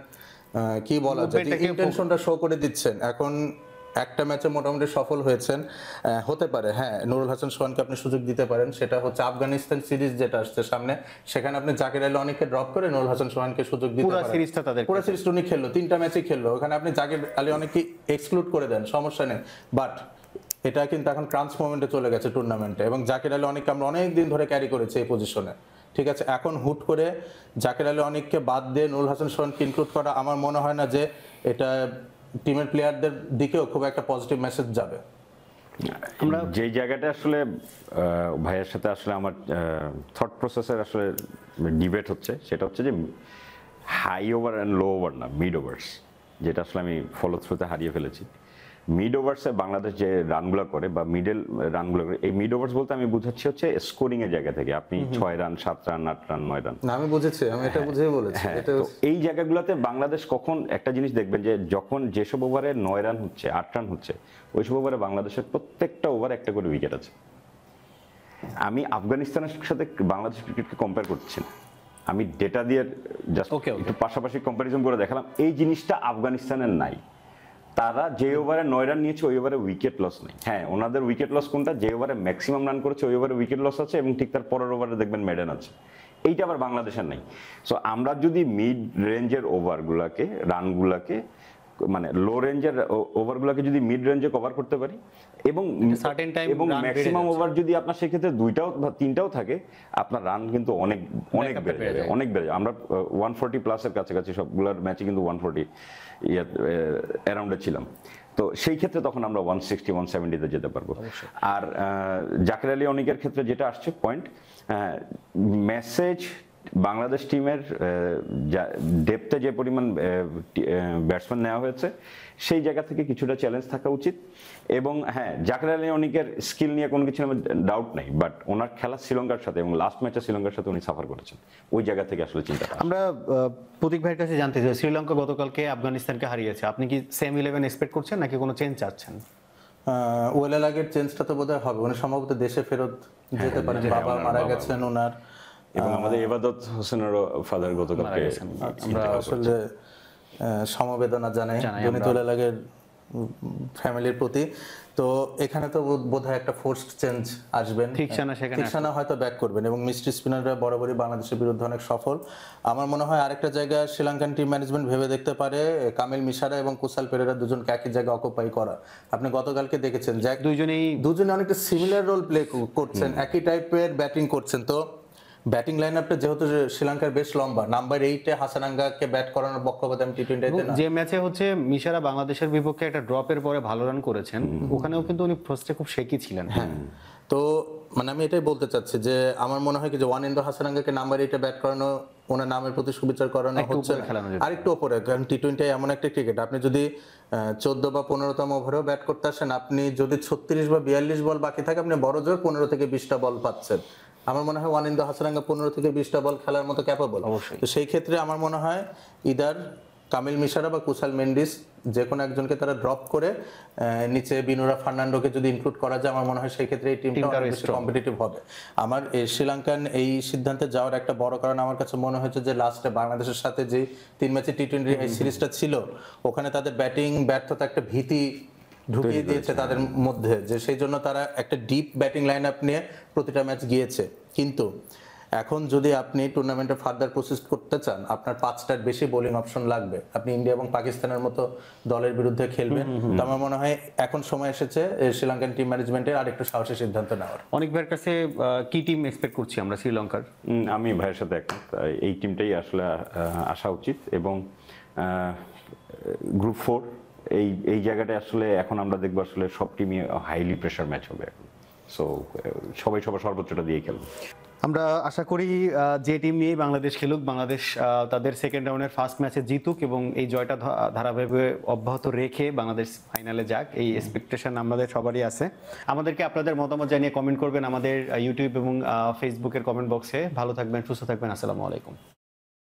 C: কি বলা যায় ইন্টেনশনটা শো করে দিচ্ছেন। এখন একটা ম্যাচে মোটামুটি সফল হয়েছেন, হতে পারে হ্যাঁ নুরুল হাসান সোহানকে আপনি সুযোগ দিতে পারেন। সেটা হচ্ছে আফগানিস্তান সিরিজ যেটা আসছে সামনে, সেখানে আপনি জাকির আলী অনেককে ড্রপ করে নুরুল হাসান সোহানকে সুযোগ দিতে পারেন। পুরো সিরিজটা উনি খেললো, 3টা ম্যাচই খেললো, ওখানে আপনি জাকির আলী অনেককে এক্সক্লুড করে দেন, সমস্যা নেই। বাট এটা কিন্তু এখন ক্রাঞ্চ মোমেন্টে চলে গেছে টুর্নামেন্টে এবং জাকির আলী অনেককে আমরা অনেক দিন ধরে ক্যারি করেছি এই পজিশনে। ঠিক আছে, এখন হুট করে জাকির আলী অনেককে বাদ দিয়ে নুরুল হাসান সোহানকে ইনক্লুড করা আমার মনে হয় না যে এটা টিমের প্লেয়ারদের দিকেও খুব একটা পজিটিভ মেসেজ যাবে।
B: আমরা যেই জায়গাটা আসলে ভাইয়ের সাথে আসলে আমার থট প্রসেসের আসলে ডিবেট হচ্ছে, সেটা হচ্ছে যে high over and low over না, মিড ওভার্স, যেটা আসলে আমি ফলো থ্রুতে হারিয়ে ফেলেছি। মিড ওভার্সে বাংলাদেশ যে রানগুলো করে বা মিডল রানগুলো করে, এই মিড ওভার্স বলতে আমি বুঝাচ্ছি হচ্ছে স্কোরিং এর জায়গা থেকে আপনি 6 রান 7 রান 8 রান 9 রান।
C: আমি বুঝেছি, আমি এটা বুঝেই বলেছি।
B: তো এই জায়গাগুলোতে বাংলাদেশ কখন একটা জিনিস দেখবেন যে যখন যেসব ওভারে 9 রান হচ্ছে 8 রান হচ্ছে, ওইসব ওভারে বাংলাদেশের প্রত্যেকটা ওভারে একটা করে উইকেট আছে। আমি আফগানিস্তানের সাথে বাংলাদেশ ক্রিকেটকে কম্পেয়ার করছি না, আমি ডেটা দিয়ে জাস্ট একটু পাশাপাশি কম্পারিজন করে দেখালাম। এই জিনিসটা আফগানিস্তানের নাই। তারা যে ওভারে 9 রান নিয়েছে ওই ওভারে উইকেট লস নেই। হ্যাঁ, ওনাদের উইকেট লস কোনটা, যে ওভারে ম্যাক্সিমাম রান করেছে ওই ওভারে উইকেট লস আছে এবং ঠিক তার পরের ওভারে দেখবেন মেডেন আছে। এইটা আবার বাংলাদেশের নাই। সো আমরা যদি মিড রেঞ্জের ওভারগুলোকে, রানগুলোকে, মানে লো রেঞ্জের ওভারগুলোকে যদি মিড রেঞ্জে কভার করতে পারি এবং
A: certain time
B: এবং
A: run বেড়ে
B: ম্যাক্সিমাম
A: যাচ্ছে।
B: ওভার যদি আপনার সেক্ষেত্রে 2টাও বা 3টাও থাকে, আপনার রান কিন্তু অনেক অনেক
A: Backup-এ
B: বেড়ে
A: পেয়ে
B: যাবে,
A: যায়।
B: অনেক বেড়ে যাবে। আমরা 140 প্লাসের কাছাকাছি সবগুলোর ম্যাচে কিন্তু 140 অ্যারাউন্ডে ছিলাম। তো সেই ক্ষেত্রে তখন আমরা 160 170-তে যেতে পারবো। আর জাকের আলী অনিকের ক্ষেত্রে যেটা আসছে পয়েন্ট, মেসেজ বাংলাদেশ টিমের ডেপথে যে পরিমাণ ব্যাটসম্যান নেওয়া হয়েছে সেই জায়গা থেকে কিছুটা চ্যালেঞ্জ থাকা উচিত। এবং হ্যাঁ, জাকের আলী অনিকের স্কিল নিয়ে কোনো কিছু আমার ডাউট নাই, বাট ওনার খেলা শ্রীলঙ্কার সাথে এবং লাস্ট ম্যাচে শ্রীলঙ্কার সাথে উনি সাফার করেছেন, ওই জায়গা থেকে আসলে চিন্তা।
A: আমরা প্রতীক ভাইয়ের কাছে জানতে চাই, শ্রীলঙ্কা গতকালকে আফগানিস্তানকে হারিয়েছে, আপনি কি সেম 11 এক্সপেক্ট করছেন নাকি কোনো চেঞ্জ চাচ্ছেন?
C: ওয়েলের আগের চেঞ্জটা তো বোধহয় হবে, উনি সম্ভবত দেশে ফেরত যেতে পারেন, বাবা মারা গেছেন ওনার,
B: এবং আমাদের ইবাদত হোসেনেরও ফাদার গতকালকে
C: আমরা আসলে সমবেদনা জানাই জনিতুল এলাগের ফ্যামিলির প্রতি। তো এখানে তো বোধহয় একটা ফোর্সড চেঞ্জ আসবেন,
A: থিকসানা সেখানে
C: থিকসানা হয়তো ব্যাক করবেন এবং মিস্ট্রি স্পিনাররা বরাবরই বাংলাদেশের বিরুদ্ধে অনেক সফল। আমার মনে হয় আরেকটা জায়গা শ্রীলঙ্কান টিম ম্যানেজমেন্ট ভেবে দেখতে পারে, কামিল মিশারা এবং কুশাল পেরেরা দুজনকে একই জায়গায় অকুপাই করা। আপনি গতকালকে দেখেছেন যে দুজনে অনেকটা সিমিলার রোল প্লে করছেন, একই টাইপের ব্যাটিং করছেন। তো ব্যাটিং লাইন আপটা যেহেতু শ্রীলঙ্কার বেশ লম্বা, নাম্বার 8-এ হাসানাঙ্গাকে ব্যাট করানোর পক্ষপাত আমি টি-20-তে না।
A: যে ম্যাচে হচ্ছে মিশারা বাংলাদেশের বিপক্ষে একটা ড্রপের পরে ভালো রান করেছেন, ওখানেও কিন্তু উনি ফার্স্টে খুব শেকি ছিলেন।
C: হ্যাঁ, তো মানে আমি এটাই বলতে চাচ্ছি যে আমার মনে হয় কি যে ওয়ানিন্দু হাসানাঙ্গাকে নাম্বার 8-এ ব্যাট করানো, ওনার নামের প্রতি সুবিচার করানো হচ্ছে আরেকটু ওপরে, কারণ টি-20 এমন একটা ক্রিকেট, আপনি যদি 14 বা 15তম ওভারেও ব্যাট করতে আসেন, আপনি যদি 36 বা 42 বল বাকি থাকে, আপনি বড় জোর 15 থেকে 20টা বল পাচ্ছেন। আমার মনে হয় ওয়ানিন্দু হাসানাঙ্গা 15 থেকে 20টা বল খেলার মতো ক্যাপাবল। তো সেই ক্ষেত্রে আমার মনে হয় ইদার কামিল মিশারা বা কুশাল মেন্ডিস যে কোনো একজনকে তারা ড্রপ করে নিচে বিনুরা ফার্নান্ডোকে যদি ইনক্লুড করা যায়, আমার মনে হয় সেই ক্ষেত্রে এই টিমটা অনেক বেশি কম্পিটিটিভ হবে। আমার এই শ্রীলঙ্কান এই সিদ্ধান্তে যাওয়ার একটা বড় কারণ আমার কাছে মনে হয়েছে যে লাস্টে বাংলাদেশের সাথে যে 3 ম্যাচে টি-20 এই সিরিজটা ছিল, ওখানে তাদের ব্যাটিং ব্যর্থতা একটা ভীতি ঢুকিয়ে দিয়েছে তাদের মধ্যে, যে সেই জন্য তারা একটা ডিপ ব্যাটিং লাইন আপ নিয়ে প্রতিটা ম্যাচ গিয়েছে। কিন্তু এখন যদি আপনি টুর্নামেন্টে ফার্দার প্রসেস করতে চান, আপনার 5টার বেশি বোলিং অপশন লাগবে। আপনি ইন্ডিয়া এবং পাকিস্তানের মতো দলের বিরুদ্ধে খেলবেন। তো আমার মনে হয় এখন সময় এসেছে শ্রীলঙ্কান টিম ম্যানেজমেন্টের আরেকটু সাহসী সিদ্ধান্ত নেওয়ার।
A: অনেক ভাইয়ের কাছে কি টিম এক্সপেক্ট করছি আমরা শ্রীলঙ্কার?
B: আমি ভাইয়ের সাথে একমত, এই টিমটাই আসলে আসা উচিত। এবং গ্রুপ 4 এই জায়গাটায় আসলে এখন আমরা দেখবো আসলে সব টিমই হাইলি প্রেশার ম্যাচ হবে এখন। সো সবাই সবার সর্বোচ্চটা দিয়ে খেলবে।
A: আমরা আশা করি যে টিম নিয়েই বাংলাদেশ খেলুক, বাংলাদেশ তাদের সেকেন্ড রাউন্ডের ফার্স্ট ম্যাচে জিতুক এবং এই জয়টা ধারাবাহিকভাবে অব্যাহত রেখে বাংলাদেশ ফাইনালে যাক, এই এক্সপেকটেশন আমাদের সবারই আছে। আমাদেরকে আপনাদের মতামত জানিয়ে কমেন্ট করবেন আমাদের ইউটিউব এবং ফেসবুকের কমেন্ট বক্সে। ভালো থাকবেন, সুস্থ থাকবেন, আসসালামু আলাইকুম।